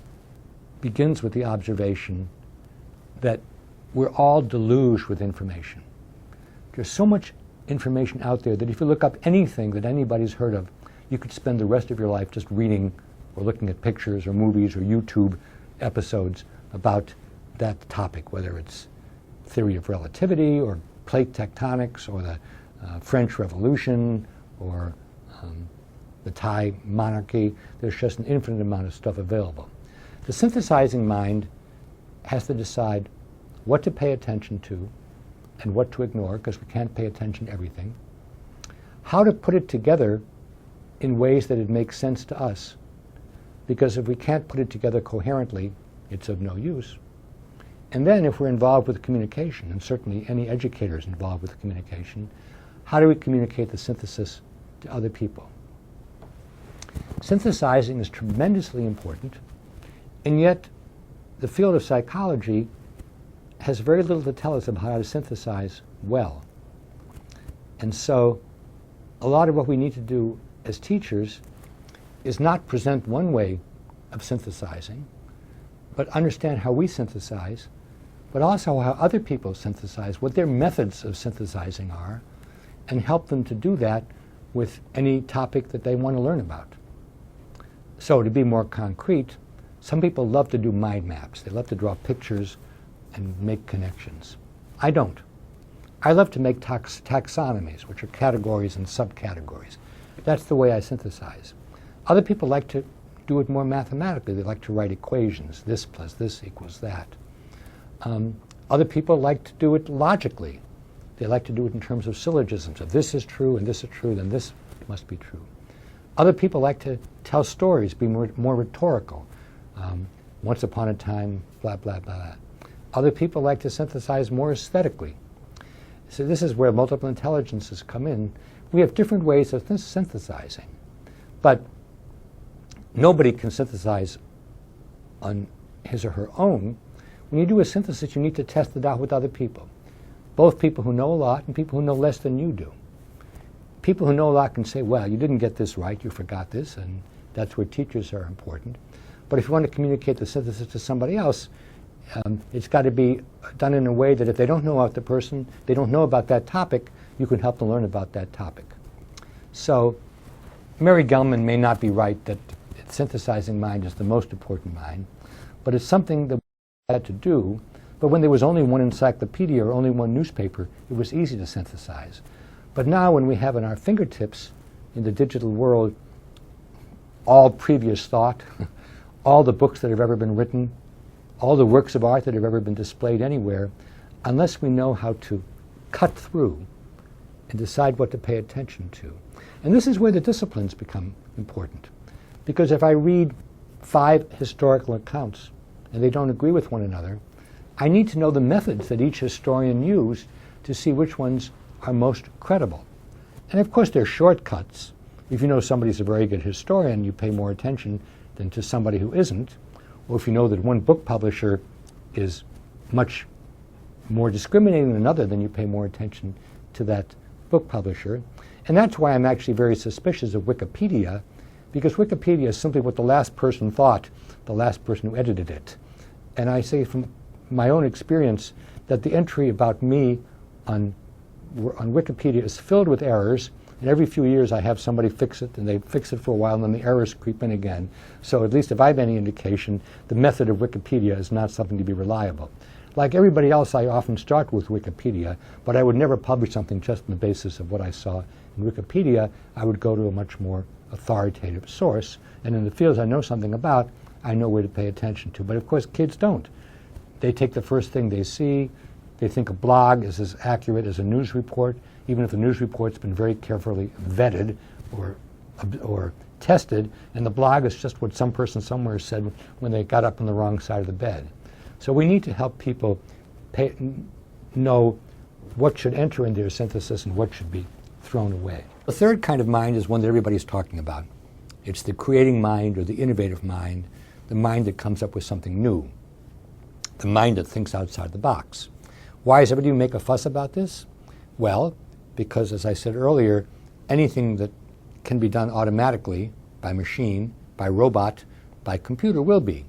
begins with the observation that we're all deluged with information. There's so much information out there that if you look up anything that anybody's heard of, you could spend the rest of your life just reading or looking at pictures or movies or YouTube episodes about that topic, whether it's theory of relativity or plate tectonics or the French Revolution or the Thai monarchy. There's just an infinite amount of stuff available. The synthesizing mind has to decide what to pay attention to and what to ignore, because we can't pay attention to everything, how to put it together in ways that it makes sense to us, because if we can't put it together coherently, it's of no use. And then if we're involved with communication, and certainly any educator is involved with communication, how do we communicate the synthesis to other people? Synthesizing is tremendously important, and yet the field of psychology has very little to tell us about how to synthesize well. And so a lot of what we need to do as teachers is not present one way of synthesizing, but understand how we synthesize, but also how other people synthesize, what their methods of synthesizing are, and help them to do that with any topic that they want to learn about. So to be more concrete, some people love to do mind maps. They love to draw pictures and make connections. I don't. I love to make taxonomies, which are categories and subcategories. That's the way I synthesize. Other people like to do it more mathematically. They like to write equations. This plus this equals that. Other people like to do it logically. They like to do it in terms of syllogisms. If this is true and this is true, then this must be true. Other people like to tell stories, be more rhetorical. Once upon a time, blah, blah, blah. Other people like to synthesize more aesthetically. So this is where multiple intelligences come in. We have different ways of synthesizing. But nobody can synthesize on his or her own. When you do a synthesis, you need to test it out with other people. Both people who know a lot and people who know less than you do. People who know a lot can say, well, you didn't get this right, you forgot this, and that's where teachers are important. But if you want to communicate the synthesis to somebody else, it's got to be done in a way that if they don't know about the person, they don't know about that topic, you can help them learn about that topic. So Mary Gell-Mann may not be right that synthesizing mind is the most important mind, but it's something that we had to do. But when there was only one encyclopedia or only one newspaper, it was easy to synthesize. But now when we have in our fingertips, in the digital world, all previous thought, all the books that have ever been written, all the works of art that have ever been displayed anywhere, unless we know how to cut through and decide what to pay attention to. And this is where the disciplines become important. Because if I read 5 historical accounts and they don't agree with one another, I need to know the methods that each historian used to see which ones are most credible. And of course there are shortcuts. If you know somebody's a very good historian, you pay more attention than to somebody who isn't. Or if you know that one book publisher is much more discriminating than another, then you pay more attention to that book publisher. And that's why I'm actually very suspicious of Wikipedia, because Wikipedia is simply what the last person thought, the last person who edited it. And I say from my own experience that the entry about me on Wikipedia is filled with errors, and every few years I have somebody fix it, and they fix it for a while, and then the errors creep in again. So at least if I have any indication, the method of Wikipedia is not something to be reliable. Like everybody else, I often start with Wikipedia, but I would never publish something just on the basis of what I saw in Wikipedia. I would go to a much more authoritative source, and in the fields I know something about, I know where to pay attention to. But of course, kids don't. They take the first thing they see, They think a blog is as accurate as a news report, even if the news report's been very carefully vetted or tested, and the blog is just what some person somewhere said when they got up on the wrong side of the bed. So we need to help people know what should enter into their synthesis and what should be thrown away. The third kind of mind is one that everybody's talking about. It's the creating mind or the innovative mind, the mind that comes up with something new, the mind that thinks outside the box. Why does everybody make a fuss about this? Well, because as I said earlier, anything that can be done automatically by machine, by robot, by computer will be.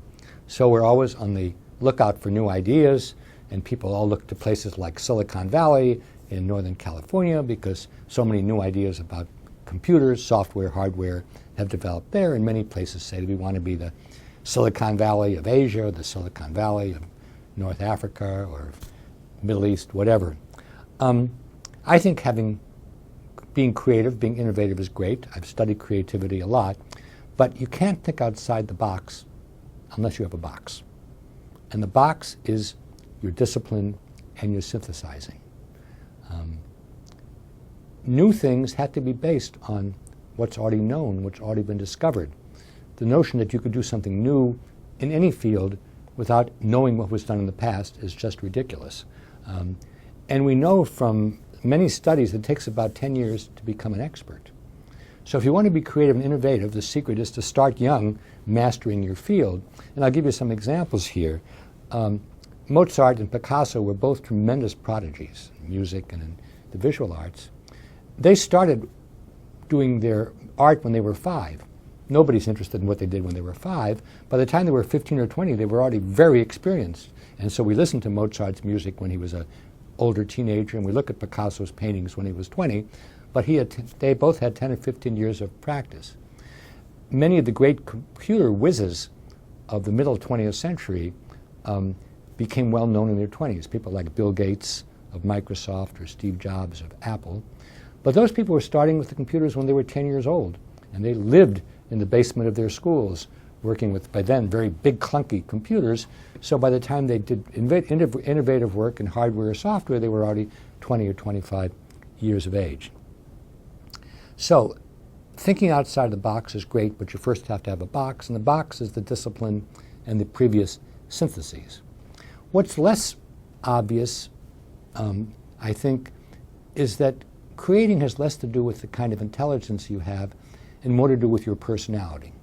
So we're always on the lookout for new ideas, and people all look to places like Silicon Valley in Northern California because so many new ideas about computers, software, hardware have developed there, and many places say that we want to be the Silicon Valley of Asia, or the Silicon Valley of North Africa, or Middle East, whatever. I think being creative, being innovative is great. I've studied creativity a lot, but you can't think outside the box unless you have a box. And the box is your discipline and your synthesizing. New things have to be based on what's already known, what's already been discovered. The notion that you could do something new in any field without knowing what was done in the past is just ridiculous. And we know from many studies it takes about 10 years to become an expert. So if you want to be creative and innovative, the secret is to start young, mastering your field. And I'll give you some examples here. Mozart and Picasso were both tremendous prodigies in music and in the visual arts. They started doing their art when they were 5. Nobody's interested in what they did when they were 5. By the time they were 15 or 20, they were already very experienced. And so we listened to Mozart's music when he was an older teenager, and we look at Picasso's paintings when he was 20, but they both had 10 or 15 years of practice. Many of the great computer whizzes of the middle 20th century became well known in their 20s, people like Bill Gates of Microsoft or Steve Jobs of Apple. But those people were starting with the computers when they were 10 years old, and they lived in the basement of their schools working with, by then, very big, clunky computers. So by the time they did innovative work in hardware or software, they were already 20 or 25 years of age. So thinking outside the box is great, but you first have to have a box, and the box is the discipline and the previous syntheses. What's less obvious, I think, is that creating has less to do with the kind of intelligence you have and more to do with your personality.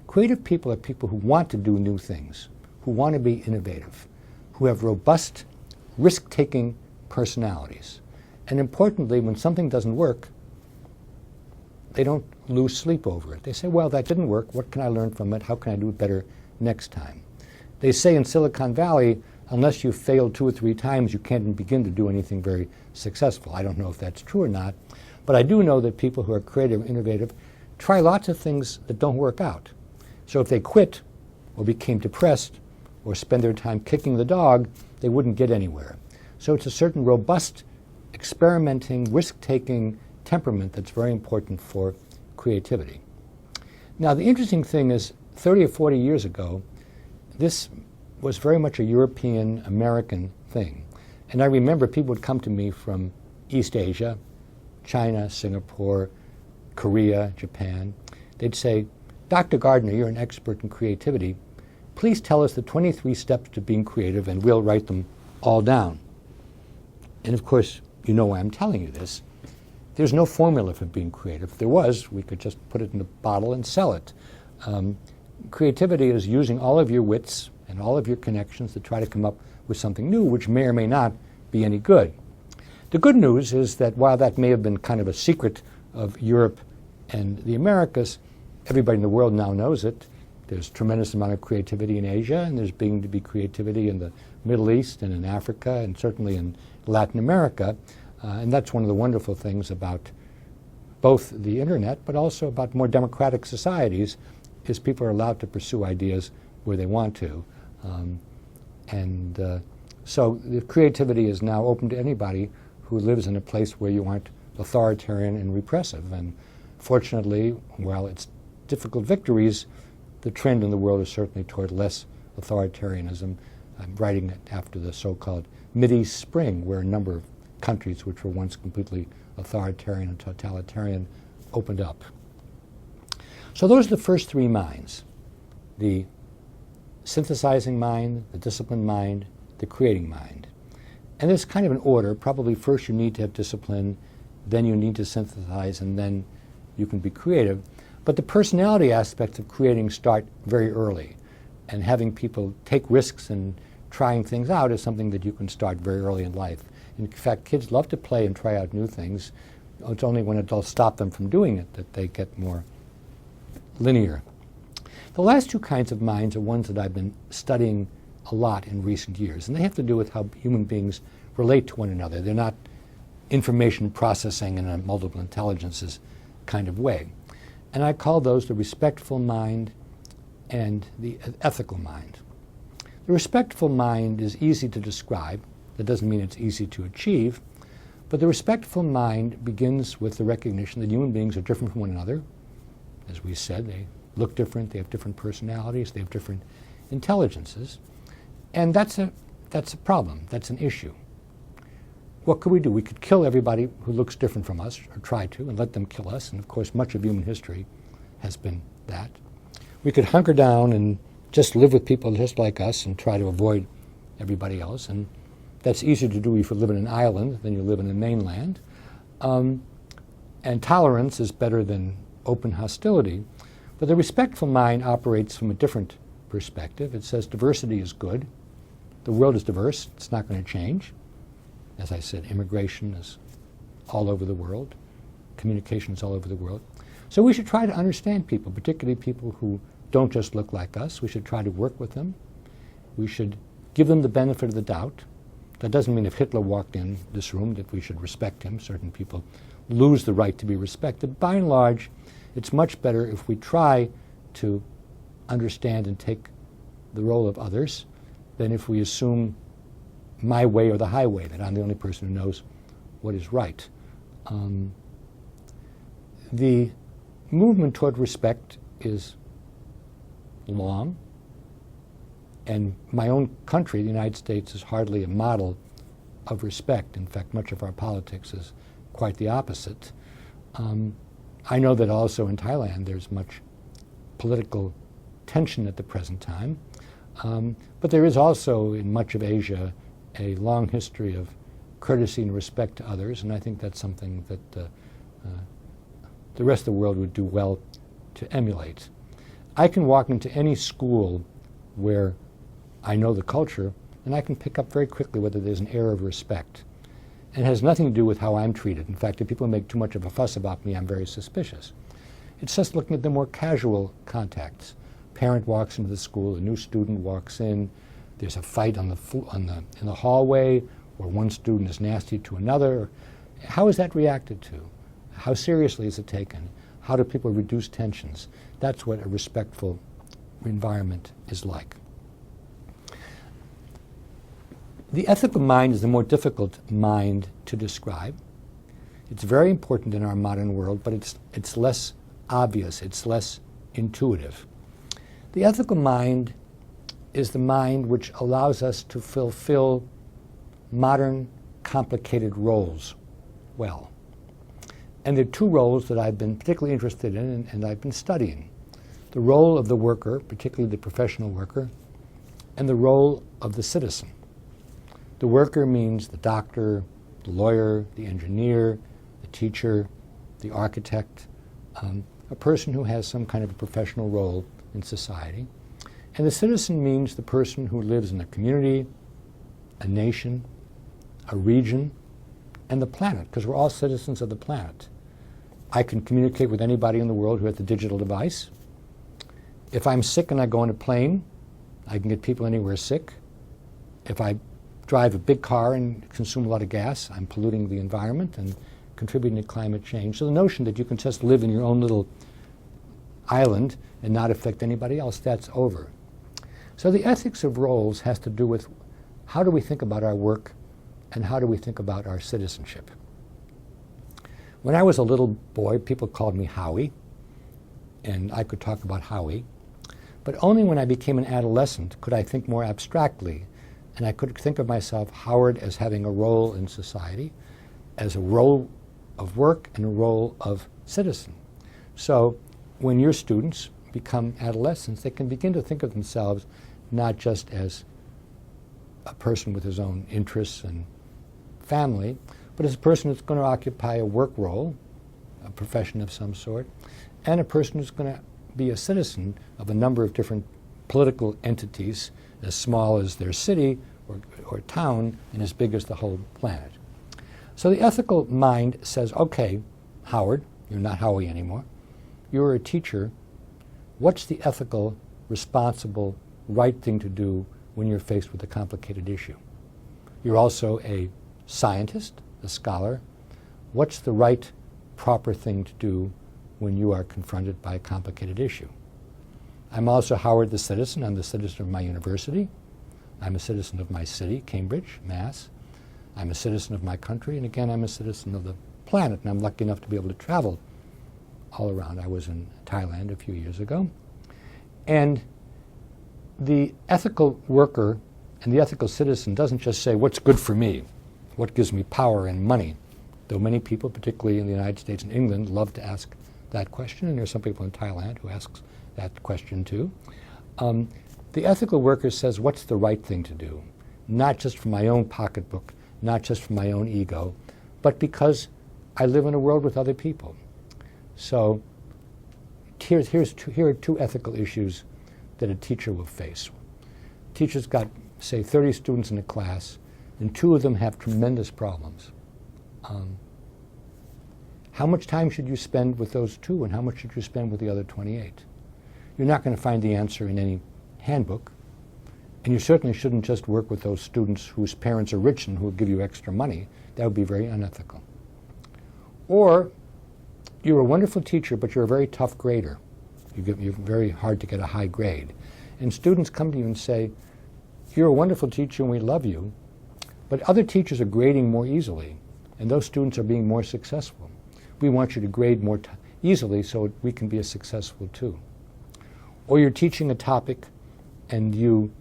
Creative people are people who want to do new things, who want to be innovative, who have robust, risk-taking personalities. And importantly, when something doesn't work, they don't lose sleep over it. They say, well, that didn't work. What can I learn from it? How can I do it better next time? They say in Silicon Valley, unless you've failed 2 or 3 times, you can't even begin to do anything very successful. I don't know if that's true or not, but I do know that people who are creative and innovative try lots of things that don't work out. So if they quit or became depressed or spend their time kicking the dog, they wouldn't get anywhere. So it's a certain robust, experimenting, risk-taking temperament that's very important for creativity. Now, the interesting thing is, 30 or 40 years ago, this was very much a European, American thing. And I remember people would come to me from East Asia, China, Singapore, Korea, Japan. They'd say, Dr. Gardner, you're an expert in creativity. Please tell us the 23 steps to being creative, and we'll write them all down. And of course, you know why I'm telling you this. There's no formula for being creative. If there was, we could just put it in a bottle and sell it. Creativity is using all of your wits and all of your connections to try to come up with something new, which may or may not be any good. The good news is that while that may have been kind of a secret of Europe and the Americas, everybody in the world now knows it. There's a tremendous amount of creativity in Asia, and there's beginning to be creativity in the Middle East and in Africa and certainly in Latin America. And that's one of the wonderful things about both the internet, but also about more democratic societies, is people are allowed to pursue ideas where they want to. So the creativity is now open to anybody who lives in a place where you aren't authoritarian and repressive. And fortunately, while it's difficult victories, the trend in the world is certainly toward less authoritarianism. I'm writing it after the so-called Mideast Spring, where a number of countries which were once completely authoritarian and totalitarian opened up. So those are the first three minds: the synthesizing mind, the disciplined mind, the creating mind. And there's kind of an order. Probably first you need to have discipline, then you need to synthesize, and then you can be creative. But the personality aspects of creating start very early. And having people take risks and trying things out is something that you can start very early in life. In fact, kids love to play and try out new things. It's only when adults stop them from doing it that they get more linear. The last two kinds of minds are ones that I've been studying a lot in recent years, and they have to do with how human beings relate to one another. They're not information processing in a multiple intelligences kind of way. And I call those the respectful mind and the ethical mind. The respectful mind is easy to describe. That doesn't mean it's easy to achieve, but the respectful mind begins with the recognition that human beings are different from one another. As we said, they look different, they have different personalities, they have different intelligences, and that's a problem, that's an issue. What could we do? We could kill everybody who looks different from us, or try to, and let them kill us, and of course much of human history has been that. We could hunker down and just live with people just like us and try to avoid everybody else, and that's easier to do if you live in an island than you live in a mainland. And tolerance is better than open hostility. But the respectful mind operates from a different perspective. It says diversity is good. The world is diverse. It's not going to change. As I said, immigration is all over the world. Communication is all over the world. So we should try to understand people, particularly people who don't just look like us. We should try to work with them. We should give them the benefit of the doubt. That doesn't mean if Hitler walked in this room that we should respect him. Certain people lose the right to be respected. By and large, it's much better if we try to understand and take the role of others than if we assume my way or the highway, that I'm the only person who knows what is right. The movement toward respect is long, and my own country, the United States, is hardly a model of respect. In fact, much of our politics is quite the opposite. I know that also in Thailand there's much political tension at the present time, but there is also in much of Asia a long history of courtesy and respect to others, and I think that's something that the rest of the world would do well to emulate. I can walk into any school where I know the culture, and I can pick up very quickly whether there's an air of respect. And it has nothing to do with how I'm treated. In fact, if people make too much of a fuss about me, I'm very suspicious. It's just looking at the more casual contacts. Parent walks into the school, a new student walks in, there's a fight in the hallway, or one student is nasty to another. How is that reacted to? How seriously is it taken? How do people reduce tensions? That's what a respectful environment is like. The ethical mind is the more difficult mind to describe. It's very important in our modern world, but it's less obvious, it's less intuitive. The ethical mind is the mind which allows us to fulfill modern, complicated roles well. And there are two roles that I've been particularly interested in and I've been studying. The role of the worker, particularly the professional worker, and the role of the citizen. The worker means the doctor, the lawyer, the engineer, the teacher, the architect, a person who has some kind of a professional role in society. And the citizen means the person who lives in a community, a nation, a region, and the planet, because we're all citizens of the planet. I can communicate with anybody in the world who has a digital device. If I'm sick and I go on a plane, I can get people anywhere sick. If I drive a big car and consume a lot of gas, I'm polluting the environment and contributing to climate change. So the notion that you can just live in your own little island and not affect anybody else, that's over. So the ethics of roles has to do with how do we think about our work and how do we think about our citizenship. When I was a little boy, people called me Howie, and I could talk about Howie. But only when I became an adolescent could I think more abstractly And I could think of myself, Howard, as having a role in society, as a role of work and a role of citizen. So when your students become adolescents, they can begin to think of themselves not just as a person with his own interests and family, but as a person who's going to occupy a work role, a profession of some sort, and a person who's going to be a citizen of a number of different political entities, as small as their city or town and as big as the whole planet. So the ethical mind says, okay, Howard, you're not Howie anymore. You're a teacher. What's the ethical, responsible, right thing to do when you're faced with a complicated issue? You're also a scientist, a scholar. What's the right, proper thing to do when you are confronted by a complicated issue? I'm also Howard the citizen. I'm the citizen of my university. I'm a citizen of my city, Cambridge, Mass. I'm a citizen of my country, and again, I'm a citizen of the planet, and I'm lucky enough to be able to travel all around. I was in Thailand a few years ago. And the ethical worker and the ethical citizen doesn't just say, what's good for me? What gives me power and money? Though many people, particularly in the United States and England, love to ask that question, and there are some people in Thailand who ask that question too. The ethical worker says, what's the right thing to do? Not just for my own pocketbook, not just for my own ego, but because I live in a world with other people. So here are two ethical issues that a teacher will face. Teacher's got, say, 30 students in a class, and 2 of them have tremendous problems. How much time should you spend with those 2, and how much should you spend with the other 28? You're not going to find the answer in any handbook, and you certainly shouldn't just work with those students whose parents are rich and who will give you extra money. That would be very unethical. Or you're a wonderful teacher, but you're a very tough grader. You're very hard to get a high grade. And students come to you and say, you're a wonderful teacher and we love you, but other teachers are grading more easily, and those students are being more successful. We want you to grade more easily so we can be as successful too. Or you're teaching a topic and you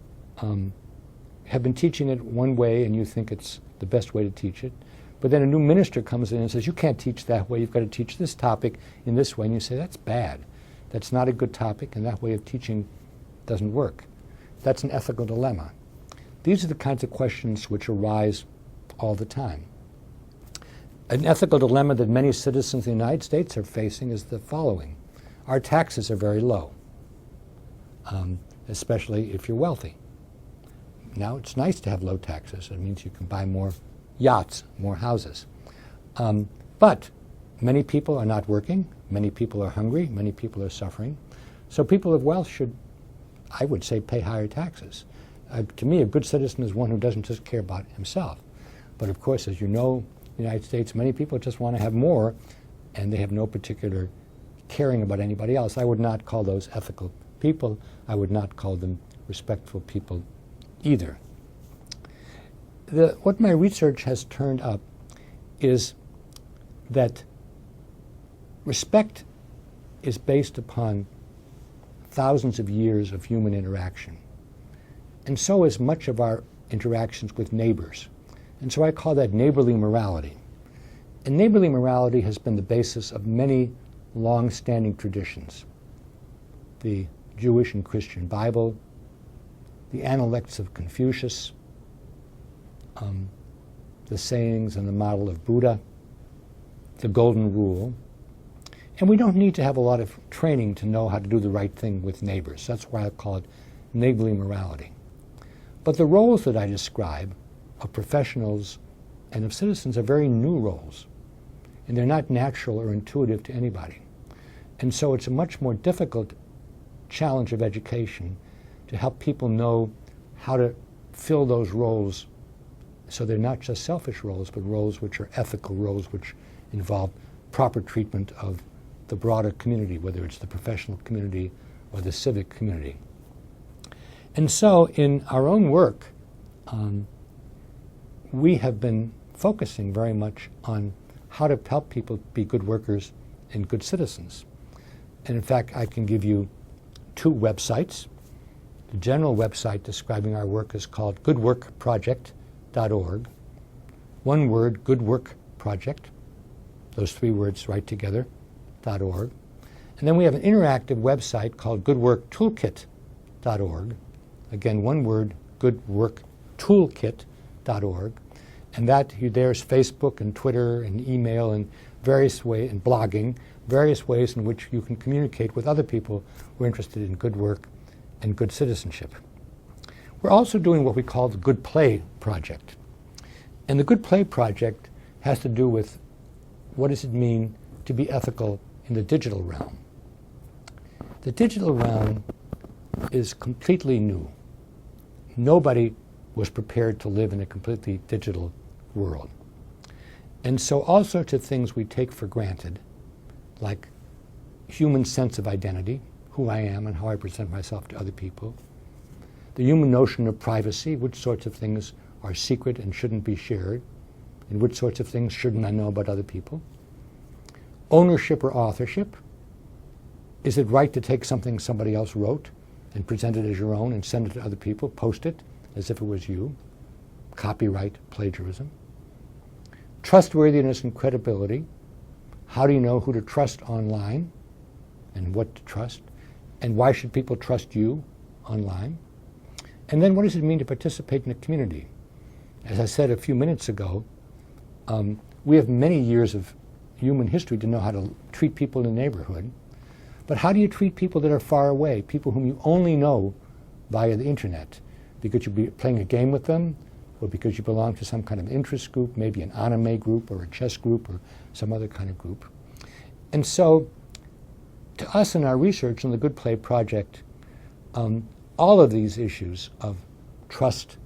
have been teaching it one way and you think it's the best way to teach it, but then a new minister comes in and says, you can't teach that way, you've got to teach this topic in this way, and you say, that's bad. That's not a good topic, and that way of teaching doesn't work. That's an ethical dilemma. These are the kinds of questions which arise all the time. An ethical dilemma that many citizens in the United States are facing is the following. Our taxes are very low, especially if you're wealthy. Now, it's nice to have low taxes. It means you can buy more yachts, more houses. But many people are not working. Many people are hungry. Many people are suffering. So people of wealth should, I would say, pay higher taxes. To me, a good citizen is one who doesn't just care about himself. But of course, as you know, in the United States, many people just want to have more, and they have no particular caring about anybody else. I would not call those ethical people. I would not call them respectful people either. What my research has turned up is that respect is based upon thousands of years of human interaction. And so is much of our interactions with neighbors. And so I call that neighborly morality. And neighborly morality has been the basis of many long-standing traditions. The Jewish and Christian Bible, the Analects of Confucius, the sayings and the model of Buddha, the Golden Rule. And we don't need to have a lot of training to know how to do the right thing with neighbors. That's why I call it neighborly morality. But the roles that I describe of professionals and of citizens are very new roles, and they're not natural or intuitive to anybody. And so it's a much more difficult challenge of education to help people know how to fill those roles so they're not just selfish roles, but roles which are ethical roles which involve proper treatment of the broader community, whether it's the professional community or the civic community. And so in our own work, we have been focusing very much on how to help people be good workers and good citizens. And in fact, I can give you 2 websites. The general website describing our work is called goodworkproject.org. One word, goodworkproject, those three words right together, .org. And then we have an interactive website called goodworktoolkit.org. Again, one word, goodworktoolkit.org. And that there's Facebook and Twitter and email and various ways, and blogging, various ways in which you can communicate with other people who are interested in good work and good citizenship. We're also doing what we call the Good Play Project. And the Good Play Project has to do with what does it mean to be ethical in the digital realm. The digital realm is completely new. Nobody was prepared to live in a completely digital world. And so all sorts of things we take for granted, like human sense of identity, who I am and how I present myself to other people, the human notion of privacy, which sorts of things are secret and shouldn't be shared, and which sorts of things shouldn't I know about other people, ownership or authorship. Is it right to take something somebody else wrote and present it as your own and send it to other people, post it as if it was you? Copyright, plagiarism. Trustworthiness and credibility. How do you know who to trust online and what to trust? And why should people trust you online? And then what does it mean to participate in a community? As I said a few minutes ago, we have many years of human history to know how to treat people in the neighborhood. But how do you treat people that are far away, people whom you only know via the internet? Because you'll be playing a game with them, or because you belong to some kind of interest group, maybe an anime group or a chess group or some other kind of group. And so to us in our research in the Good Play Project, all of these issues of trust,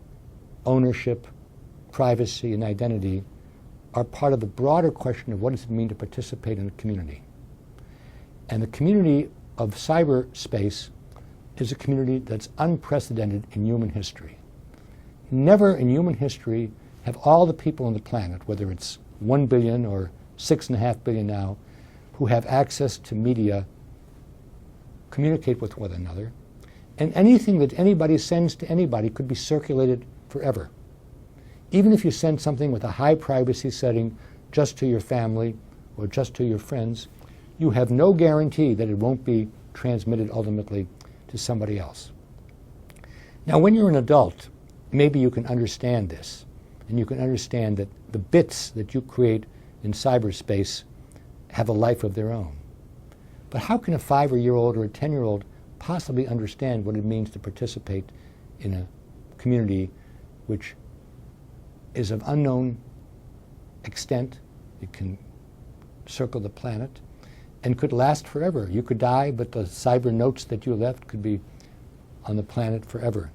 ownership, privacy, and identity are part of the broader question of what does it mean to participate in a community. And the community of cyberspace is a community that's unprecedented in human history. Never in human history have all the people on the planet, whether it's 1 billion or 6.5 billion now, who have access to media, communicate with one another, and anything that anybody sends to anybody could be circulated forever. Even if you send something with a high privacy setting just to your family or just to your friends, you have no guarantee that it won't be transmitted ultimately to somebody else. Now, when you're an adult, maybe you can understand this, and you can understand that the bits that you create in cyberspace have a life of their own. But how can a 5-year-old or a 10-year-old possibly understand what it means to participate in a community which is of unknown extent? It can circle the planet and could last forever. You could die, but the cyber notes that you left could be on the planet forever.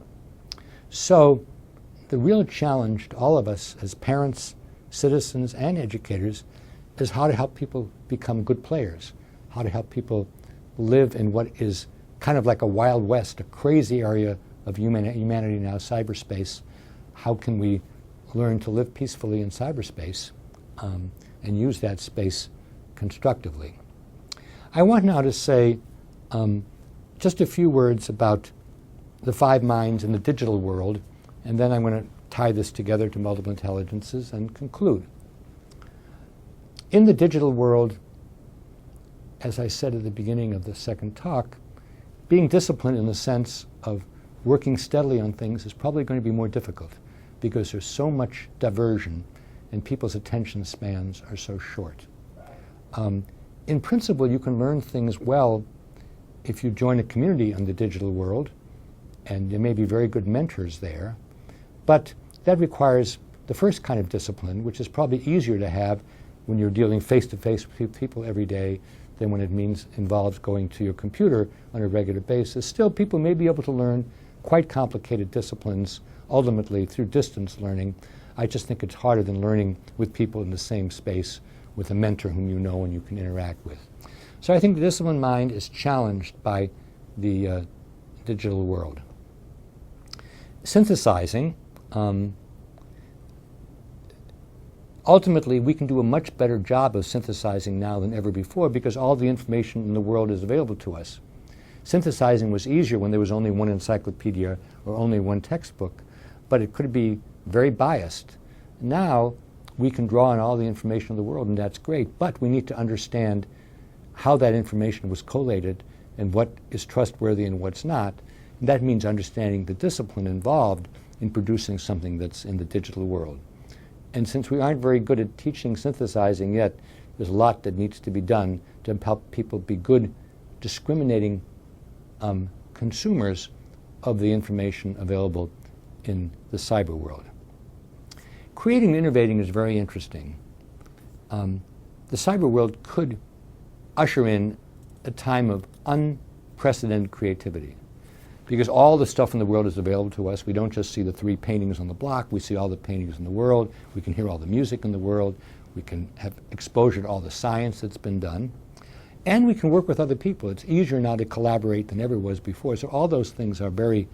So the real challenge to all of us as parents, citizens, and educators is how to help people become good players, how to help people live in what is kind of like a Wild West, a crazy area of humanity now, cyberspace. How can we learn to live peacefully in cyberspace and use that space constructively? I want now to say just a few words about the 5 minds in the digital world, and then I'm going to tie this together to multiple intelligences and conclude. In the digital world, as I said at the beginning of the second talk, being disciplined in the sense of working steadily on things is probably going to be more difficult because there's so much diversion and people's attention spans are so short. In principle, you can learn things well if you join a community in the digital world, and there may be very good mentors there, but that requires the first kind of discipline, which is probably easier to have when you're dealing face-to-face with people every day than when it involves going to your computer on a regular basis. Still, people may be able to learn quite complicated disciplines ultimately through distance learning. I just think it's harder than learning with people in the same space with a mentor whom you know and you can interact with. So I think the disciplined mind is challenged by the digital world. Synthesizing, ultimately we can do a much better job of synthesizing now than ever before because all the information in the world is available to us. Synthesizing was easier when there was only one encyclopedia or only one textbook, but it could be very biased. Now we can draw on all the information of the world, and that's great, but we need to understand how that information was collated and what is trustworthy and what's not. And that means understanding the discipline involved in producing something that's in the digital world. And since we aren't very good at teaching synthesizing yet, there's a lot that needs to be done to help people be good discriminating consumers of the information available in the cyber world. Creating and innovating is very interesting. The cyber world could usher in a time of unprecedented creativity, because all the stuff in the world is available to us. We don't just see the 3 paintings on the block, we see all the paintings in the world, we can hear all the music in the world, we can have exposure to all the science that's been done, and we can work with other people. It's easier now to collaborate than ever was before, so all those things are very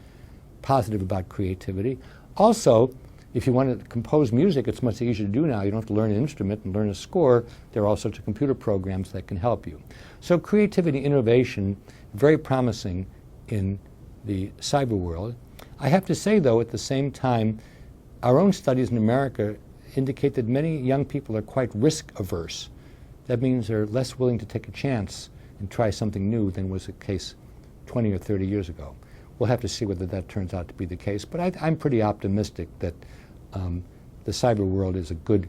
positive about creativity. Also, if you want to compose music, it's much easier to do now. You don't have to learn an instrument and learn a score. There are all sorts of computer programs that can help you. So creativity, innovation, very promising in the cyber world. I have to say, though, at the same time, our own studies in America indicate that many young people are quite risk-averse. That means they're less willing to take a chance and try something new than was the case 20 or 30 years ago. We'll have to see whether that turns out to be the case, but I'm pretty optimistic that the cyber world is a good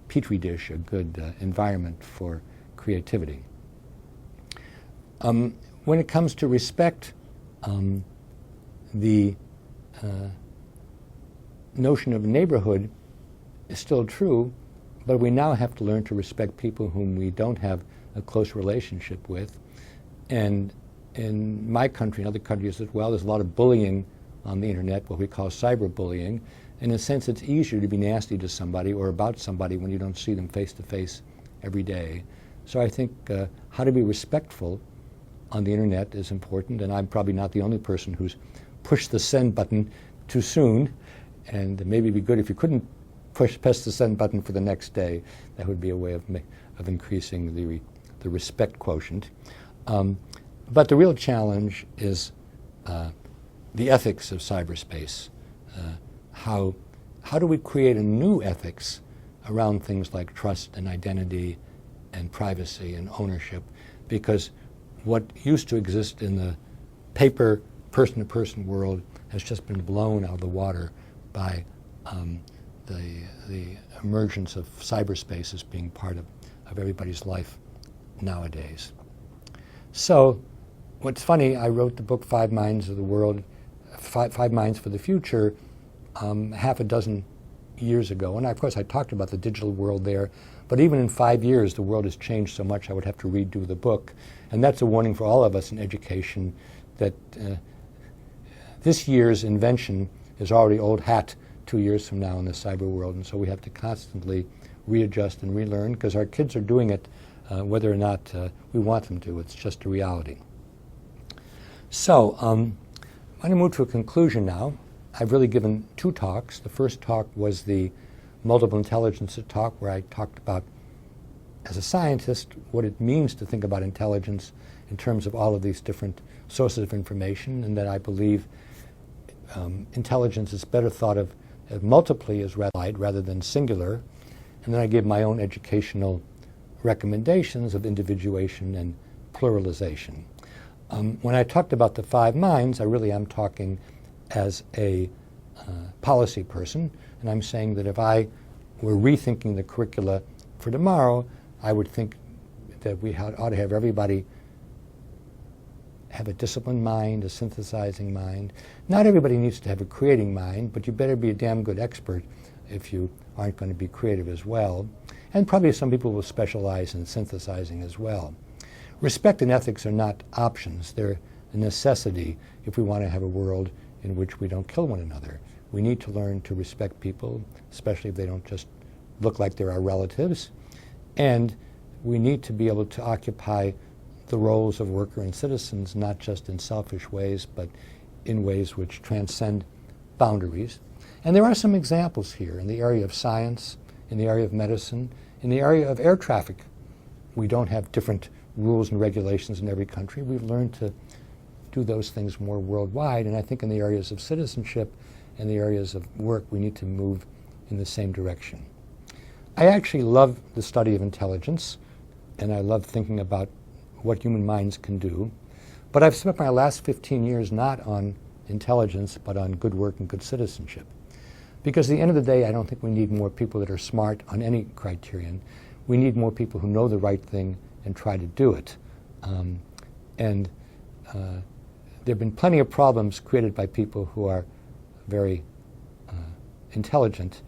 petri dish, a good environment for creativity. When it comes to respect, the notion of neighborhood is still true, but we now have to learn to respect people whom we don't have a close relationship with. And in my country and other countries as well, there's a lot of bullying on the internet, what we call cyberbullying. In a sense, it's easier to be nasty to somebody or about somebody when you don't see them face to face every day. So I think how to be respectful on the internet is important, and I'm probably not the only person who's pushed the send button too soon, and maybe it'd be good if you couldn't press the send button for the next day. That would be a way of increasing the respect quotient. But the real challenge is the ethics of cyberspace. How do we create a new ethics around things like trust and identity and privacy and ownership? Because what used to exist in the paper person-to-person world has just been blown out of the water by the emergence of cyberspace as being part of everybody's life nowadays. So what's funny, I wrote the book 5 Minds of the World, 5 Minds for the Future, half a dozen years ago. And of course I talked about the digital world there, but even in 5 years the world has changed so much I would have to redo the book. And that's a warning for all of us in education that this year's invention is already old hat 2 years from now in the cyber world, and so we have to constantly readjust and relearn because our kids are doing it whether or not we want them to. It's just a reality. So I'm going to move to a conclusion now. I've really given 2 talks. The first talk was the multiple intelligence talk, where I talked about, as a scientist, what it means to think about intelligence in terms of all of these different sources of information, and that I believe intelligence is better thought of multiply as rather than singular. And then I gave my own educational recommendations of individuation and pluralization. When I talked about the 5 minds, I really am talking as a policy person, and I'm saying that if I were rethinking the curricula for tomorrow, I would think that we ought to have everybody have a disciplined mind, a synthesizing mind. Not everybody needs to have a creating mind, but you better be a damn good expert if you aren't going to be creative as well. And probably some people will specialize in synthesizing as well. Respect and ethics are not options. They're a necessity if we want to have a world in which we don't kill one another. We need to learn to respect people, especially if they don't just look like they're our relatives. And we need to be able to occupy the roles of worker and citizens, not just in selfish ways, but in ways which transcend boundaries. And there are some examples here in the area of science, in the area of medicine, in the area of air traffic. We don't have different rules and regulations in every country. We've learned to do those things more worldwide, and I think in the areas of citizenship and the areas of work, we need to move in the same direction. I actually love the study of intelligence, and I love thinking about what human minds can do, but I've spent my last 15 years not on intelligence, but on good work and good citizenship. Because at the end of the day, I don't think we need more people that are smart on any criterion. We need more people who know the right thing and try to do it. There have been plenty of problems created by people who are very intelligent.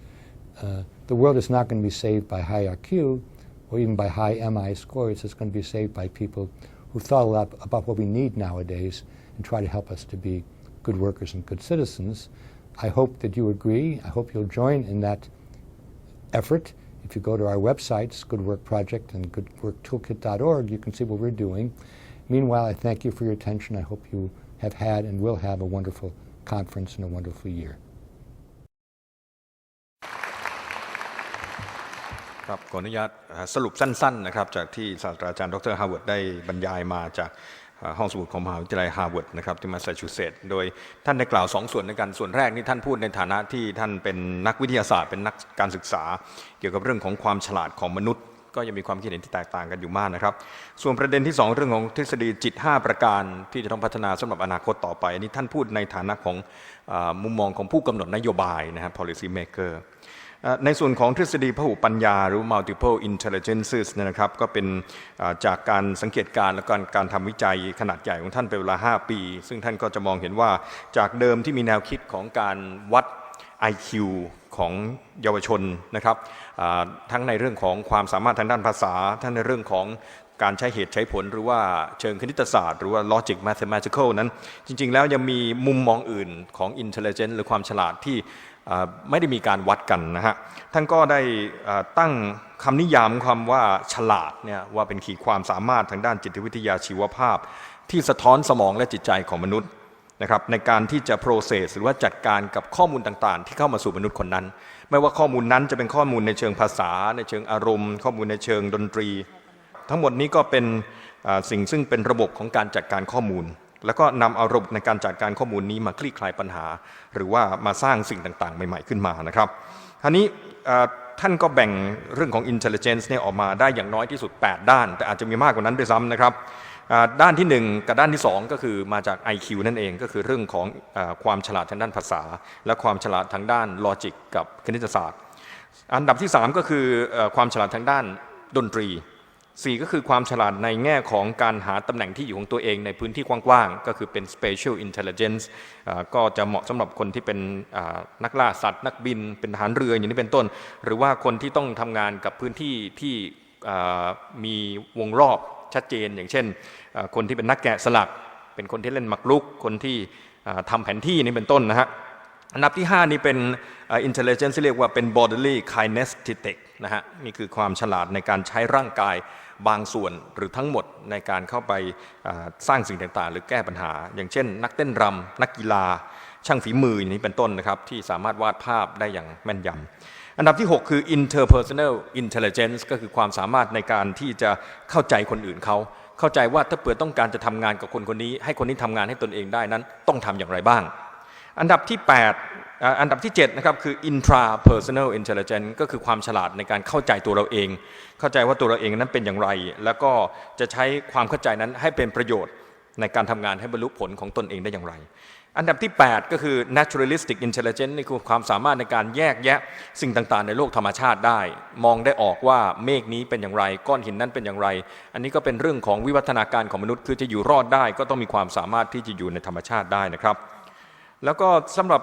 The world is not going to be saved by high IQ or even by high MI scores. It's going to be saved by people who thought a lot about what we need nowadays and try to help us to be good workers and good citizens. I hope that you agree. I hope you'll join in that effort. If you go to our websites, Good Work Project and goodworktoolkit.org, you can see what we're doing. Meanwhile, I thank you for your attention. I hope you have had and will have a wonderful conference and a wonderful year. ครับขออนุญาตสรุปสั้นๆนะครับจากที่ศาสตราจารย์ดร. ฮาร์วาร์ดได้บรรยายมาจากห้องสมุดของมหาวิทยาลัยฮาร์วาร์ดนะครับที่แมสซาชูเซตส์โดยท่านได้กล่าว2ส่วนด้วยกันส่วนแรกนี่ท่านพูดในฐานะที่ท่านเป็นนักวิทยาศาสตร์เป็นนักการศึกษาเกี่ยวกับเรื่องของความฉลาดของมนุษย์ก็ยังมีความคิดเห็นที่แตกต่างกันอยู่มากนะครับส่วนประเด็นที่2เรื่องของทฤษฎีจิต5ประการที่จะต้องพัฒนาสำหรับอนาคตต่อไปนี่ท่านพูดในฐานะของมุมมองของผู้กำหนดนโยบายนะครับ policy maker ในส่วนของทฤษฎีพหุปัญญาหรือ multiple intelligences นะครับก็เป็นจากการสังเกตการณ์และการทำวิจัยขนาดใหญ่ของท่านเป็นเวลา5 ปีซึ่งท่านก็จะมองเห็นว่าจากเดิมที่มีแนวคิดของการวัด IQ ของเยาวชนนะครับทั้งในเรื่องของความสามารถทางด้านภาษาทั้งในเรื่องของการใช้เหตุใช้ผลหรือว่าเชิงคณิตศาสตร์หรือว่า logic mathematical นั้นจริงๆแล้วยังมีมุมมองอื่นของ intelligence หรือความฉลาดที่ไม่ได้มีการวัดกันนะฮะท่านก็ได้ตั้งคำนิยามความว่าฉลาดเนี่ยว่าเป็นขีดความสามารถทางด้านจิตวิทยาชีวภาพที่สะท้อนสมองและจิตใจของมนุษย์นะครับในการที่จะ process หรือว่าจัดการกับข้อมูลต่างๆที่เข้ามาสู่มนุษย์คนนั้นไม่ว่าข้อมูลนั้นจะเป็นข้อมูลในเชิงภาษาในเชิงอารมณ์ข้อมูลในเชิงดนตรีทั้งหมดนี้ก็เป็นสิ่งซึ่งเป็นระบบของการจัดการข้อมูลแล้วก็นำเอาระบบในการจัดการข้อมูลนี้มาคลี่คลายปัญหาหรือว่ามาสร้างสิ่งต่างๆใหม่ๆขึ้นมานะครับคราวนี้ท่านก็แบ่งเรื่องของ intelligence เนี่ยออกมาได้อย่างน้อยที่สุด8ด้านแต่อาจจะมีมากกว่านั้นด้วยซ้ำนะครับด้านที่1กับด้านที่2ก็คือมาจาก IQ นั่นเองก็คือเรื่องของความฉลาดทางด้านภาษาและความฉลาดทางด้านลอจิกกับคณิตศาสตร์อันดับที่3ก็คือความฉลาดทางด้านดนตรี4ก็คือความฉลาดในแง่ของการหาตำแหน่งที่อยู่ของตัวเองในพื้นที่กว้างๆก็คือเป็น Spatial Intelligence ก็จะเหมาะสำหรับคนที่เป็นนักล่าสัตว์นักบินเป็นทหารเรืออย่างนี้เป็นต้นหรือว่าคนที่ต้องทำงานกับพื้นที่ที่มีวงรอบชัดเจนอย่างเช่นคนที่เป็นนักแกะสลักเป็นคนที่เล่นหมากรุกคนที่ทำแผนที่นี่เป็นต้นนะฮะอันดับที่5นี่เป็น intelligence ที่เรียกว่าเป็น bodily kinesthetic นะฮะนี่คือความฉลาดในการใช้ร่างกายบางส่วนหรือทั้งหมดในการเข้าไปสร้างสิ่งต่างๆหรือแก้ปัญหาอย่างเช่นนักเต้นรำนักกีฬาช่างฝีมืออย่างนี้เป็นต้นนะครับที่สามารถวาดภาพได้อย่างแม่นยำอันดับที่6คือ Interpersonal Intelligence ก็คือความสามารถในการที่จะเข้าใจคนอื่นเขาเข้าใจว่าถ้าเปิดต้องการจะทำงานกับคนคนนี้ให้คนนี้ทำงานให้ตนเองได้นั้นต้องทำอย่างไรบ้างอันดับที่8อันดับที่7นะครับคือ Intrapersonal Intelligence ก็คือความฉลาดในการเข้าใจตัวเราเองเข้าใจว่าตัวเราเองนั้นเป็นอย่างไรแล้วก็จะใช้ความเข้าใจนั้นให้เป็นประโยชน์ในการทำงานให้บรรลุผลของตนเองได้อย่างไรอันดับที่8ก็คือ Naturalistic Intelligence นี่คือความสามารถในการแยกแยะสิ่งต่างๆในโลกธรรมชาติได้มองได้ออกว่าเมฆนี้เป็นอย่างไรก้อนหินนั้นเป็นอย่างไรอันนี้ก็เป็นเรื่องของวิวัฒนาการของมนุษย์คือจะอยู่รอดได้ก็ต้องมีความสามารถที่จะอยู่ในธรรมชาติได้นะครับแล้วก็สำหรับ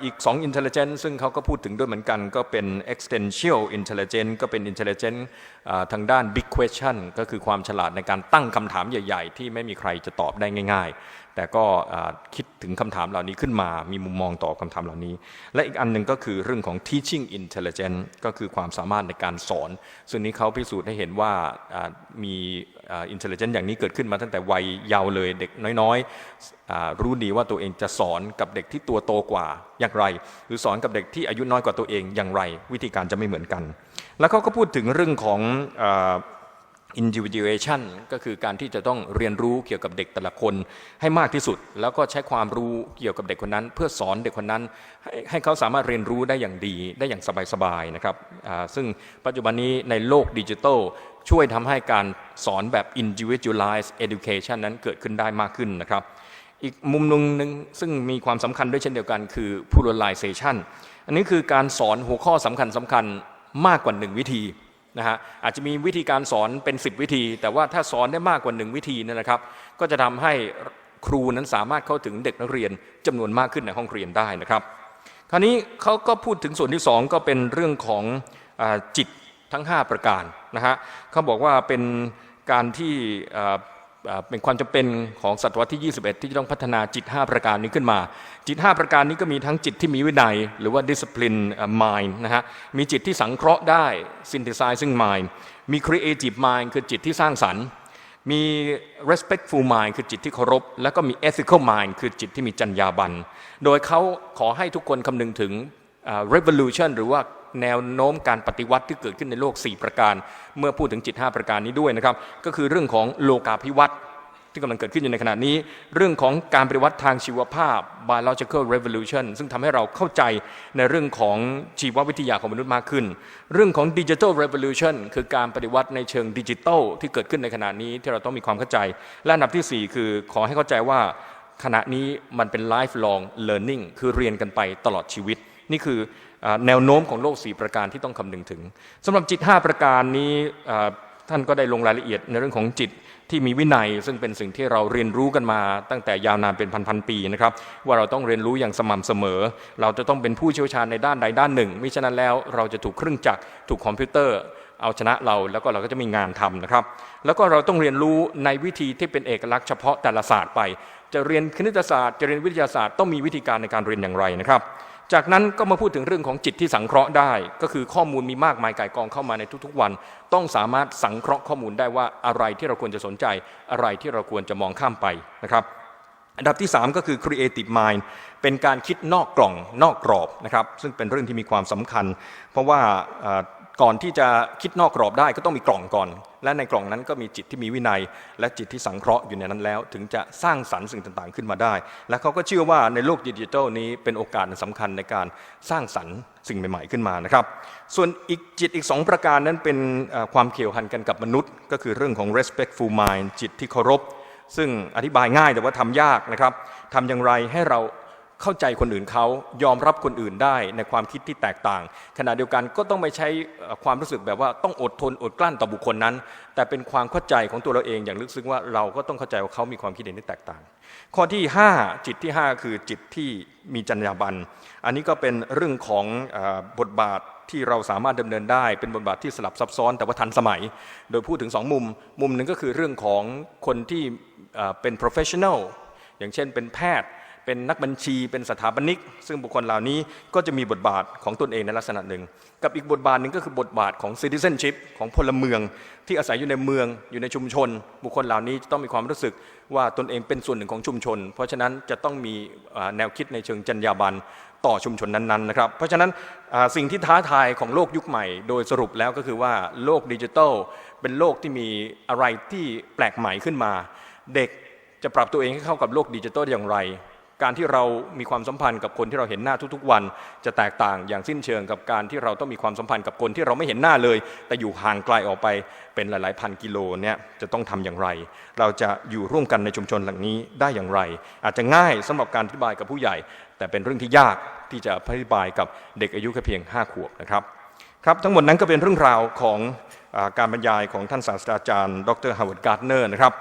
อีก2 intelligence ซึ่งเขาก็พูดถึงด้วยเหมือนกันก็เป็น Existential Intelligence ก็เป็น intelligence ทางด้าน big question ก็คือความฉลาดในการตั้งคำถามใหญ่ๆที่ไม่มีใครจะตอบได้ง่ายๆแต่ก็คิดถึงคำถามเหล่านี้ขึ้นมามีมุมมองต่อคำถามเหล่านี้และอีกอันหนึ่งก็คือเรื่องของ Teaching Intelligence ก็คือความสามารถในการสอนซึ่งนี้เขาพิสูจน์ให้เห็นว่ามีintelligence อย่างนี้เกิดขึ้นมาตั้งแต่วัยเยาว์เลยเด็กน้อยๆรู้ดีว่าตัวเองจะสอนกับเด็กที่ตัวโตกว่าอย่างไรหรือสอนกับเด็กที่อายุน้อยกว่าตัวเองอย่างไรวิธีการจะไม่เหมือนกันแล้วเขาก็พูดถึงเรื่องของ individuation ก็คือการที่จะต้องเรียนรู้เกี่ยวกับเด็กแต่ละคนให้มากที่สุดแล้วก็ใช้ความรู้เกี่ยวกับเด็กคนนั้นเพื่อสอนเด็กคนนั้นให้เขาสามารถเรียนรู้ได้อย่างดีได้อย่างสบายๆนะครับซึ่งปัจจุบันนี้ในโลกดิจิทัลช่วยทำให้การสอนแบบ individualized education นั้นเกิดขึ้นได้มากขึ้นนะครับอีกมุมนึงซึ่งมีความสำคัญด้วยเช่นเดียวกันคือ Pluralization อันนี้คือการสอนหัวข้อสำคัญมากกว่า1วิธีนะฮะอาจจะมีวิธีการสอนเป็น10วิธีแต่ว่าถ้าสอนได้มากกว่า1วิธีนะครับก็จะทำให้ครูนั้นสามารถเข้าถึงเด็กนักเรียนจำนวนมากขึ้นในห้องเรียนได้นะครับคราวนี้เขาก็พูดถึงส่วนที่2ก็เป็นเรื่องของจิตทั้ง5ประการนะฮะเขาบอกว่าเป็นการที่เป็นความจำเป็นของศตวรรษที่21ที่จะต้องพัฒนาจิต5ประการนี้ขึ้นมาจิต5ประการนี้ก็มีทั้งจิตที่มีวินัยหรือว่า discipline mind นะฮะมีจิตที่สังเคราะห์ได้ Synthesizing Mind มี creative mind คือจิตที่สร้างสรรค์มี respectful mind คือจิตที่เคารพแล้วก็มี ethical mind คือจิตที่มีจรรยาบรรณโดยเขาขอให้ทุกคนคำนึงถึงrevolution หรือว่าแนวโน้มการปฏิวัติที่เกิดขึ้นในโลก4ประการเมื่อพูดถึงจิต5ประการนี้ด้วยนะครับก็คือเรื่องของโลกาภิวัตน์ที่กำลังเกิดขึ้นอยู่ในขณะนี้เรื่องของการปฏิวัติทางชีวภาพ biological revolution ซึ่งทำให้เราเข้าใจในเรื่องของชีววิทยาของมนุษย์มากขึ้นเรื่องของ digital revolution คือการปฏิวัติในเชิงดิจิทัลที่เกิดขึ้นในขณะนี้ที่เราต้องมีความเข้าใจและอันดับที่4คือขอให้เข้าใจว่าขณะนี้มันเป็น lifelong learning คือเรียนกันไปตลอดชีวิตนี่คือแนวโน้มของโลก4ประการที่ต้องคำนึงถึงสำหรับจิต5ประการนี้ท่านก็ได้ลงรายละเอียดในเรื่องของจิตที่มีวินัยซึ่งเป็นสิ่งที่เราเรียนรู้กันมาตั้งแต่ยาวนานเป็นพันๆปีนะครับว่าเราต้องเรียนรู้อย่างสม่ำเสมอเราจะต้องเป็นผู้เชี่ยวชาญในด้านใดด้านหนึ่งมิฉะนั้นแล้วเราจะถูกเครื่องจักรถูกคอมพิวเตอร์เอาชนะเราแล้วก็เราก็จะมีงานทำนะครับแล้วก็เราต้องเรียนรู้ในวิธีที่เป็นเอกลักษณ์เฉพาะแต่ละศาสตร์ไปจะเรียนคณิตศาสตร์จะเรียนวิทยาศาสตร์ต้องมีวิธีการในการเรียนอย่างไรนะครับจากนั้นก็มาพูดถึงเรื่องของจิตที่สังเคราะห์ได้ก็คือข้อมูลมีมากมายก่ายกองเข้ามาในทุกๆวันต้องสามารถสังเคราะห์ข้อมูลได้ว่าอะไรที่เราควรจะสนใจอะไรที่เราควรจะมองข้ามไปนะครับอันดับที่3ก็คือ creative mind เป็นการคิดนอกกล่องนอกกรอบนะครับซึ่งเป็นเรื่องที่มีความสำคัญเพราะว่าก่อนที่จะคิดนอกกรอบได้ก็ต้องมีกล่องก่อนและในกล่องนั้นก็มีจิตที่มีวินัยและจิตที่สังเคราะห์อยู่ในนั้นแล้วถึงจะสร้างสรรค์สิ่งต่างๆขึ้นมาได้และเขาก็เชื่อว่าในโลกดิจิทัลนี้เป็นโอกาสสำคัญในการสร้างสรรค์สิ่งใหม่ๆขึ้นมานะครับส่วนจิตอีก2ประการนั้นเป็นความเกี่ยวพันกันกับมนุษย์ก็คือเรื่องของ respectful mind จิตที่เคารพซึ่งอธิบายง่ายแต่ว่าทำยากนะครับทำอย่างไรให้เราเข้าใจคนอื่นเขายอมรับคนอื่นได้ในความคิดที่แตกต่างขณะเดียวกันก็ต้องไม่ใช้ความรู้สึกแบบว่าต้องอดทนอดกลั้นต่อบุคคลนั้นแต่เป็นความเข้าใจของตัวเราเองอย่างลึกซึ้งว่าเราก็ต้องเข้าใจว่าเขามีความคิดเห็นที่แตกต่างข้อที่5จิตที่5คือจิตที่มีจรรยาบรรณอันนี้ก็เป็นเรื่องของบทบาทที่เราสามารถดำเนินได้เป็นบทบาทที่สลับซับซ้อนแต่ว่าทันสมัยโดยพูดถึง2มุมหนึ่งก็คือเรื่องของคนที่เป็น professional อย่างเช่นเป็นแพทย์เป็นนักบัญชีเป็นสถาปนิกซึ่งบุคคลเหล่านี้ก็จะมีบทบาทของตนเองในลักษณะหนึ่งกับอีกบทบาทหนึ่งก็คือบทบาทของ citizenship ของพลเมืองที่อาศัยอยู่ในเมืองอยู่ในชุมชนบุคคลเหล่านี้จะต้องมีความรู้สึกว่าตนเองเป็นส่วนหนึ่งของชุมชนเพราะฉะนั้นจะต้องมีแนวคิดในเชิงจรรยาบรรณต่อชุมชนนั้นๆนะครับเพราะฉะนั้นสิ่งที่ท้าทายของโลกยุคใหม่โดยสรุปแล้วก็คือว่าโลกดิจิทัลเป็นโลกที่มีอะไรที่แปลกใหม่ขึ้นมาเด็กจะปรับตัวเองให้เข้ากับโลกดิจิทัลอย่างไรการที่เรามีความสัมพันธ์กับคนที่เราเห็นหน้าทุกๆวันจะแตกต่างอย่างสิ้นเชิงกับการที่เราต้องมีความสัมพันธ์กับคนที่เราไม่เห็นหน้าเลยแต่อยู่ห่างไกลออกไปเป็นหลายๆพันกิโลเนี่ยจะต้องทำอย่างไรเราจะอยู่ร่วมกันในชุมชนหลังนี้ได้อย่างไรอาจจะง่ายสำหรับการอธิบายกับผู้ใหญ่แต่เป็นเรื่องที่ยากที่จะอธิบายกับเด็กอายุแค่เพียง5 ขวบนะครับครับทั้งหมดนั้นก็เป็นเรื่องราวของการบรรยายของท่านศาสตราจารย์ดร. ฮาวาร์ด การ์ดเนอร์นะครับ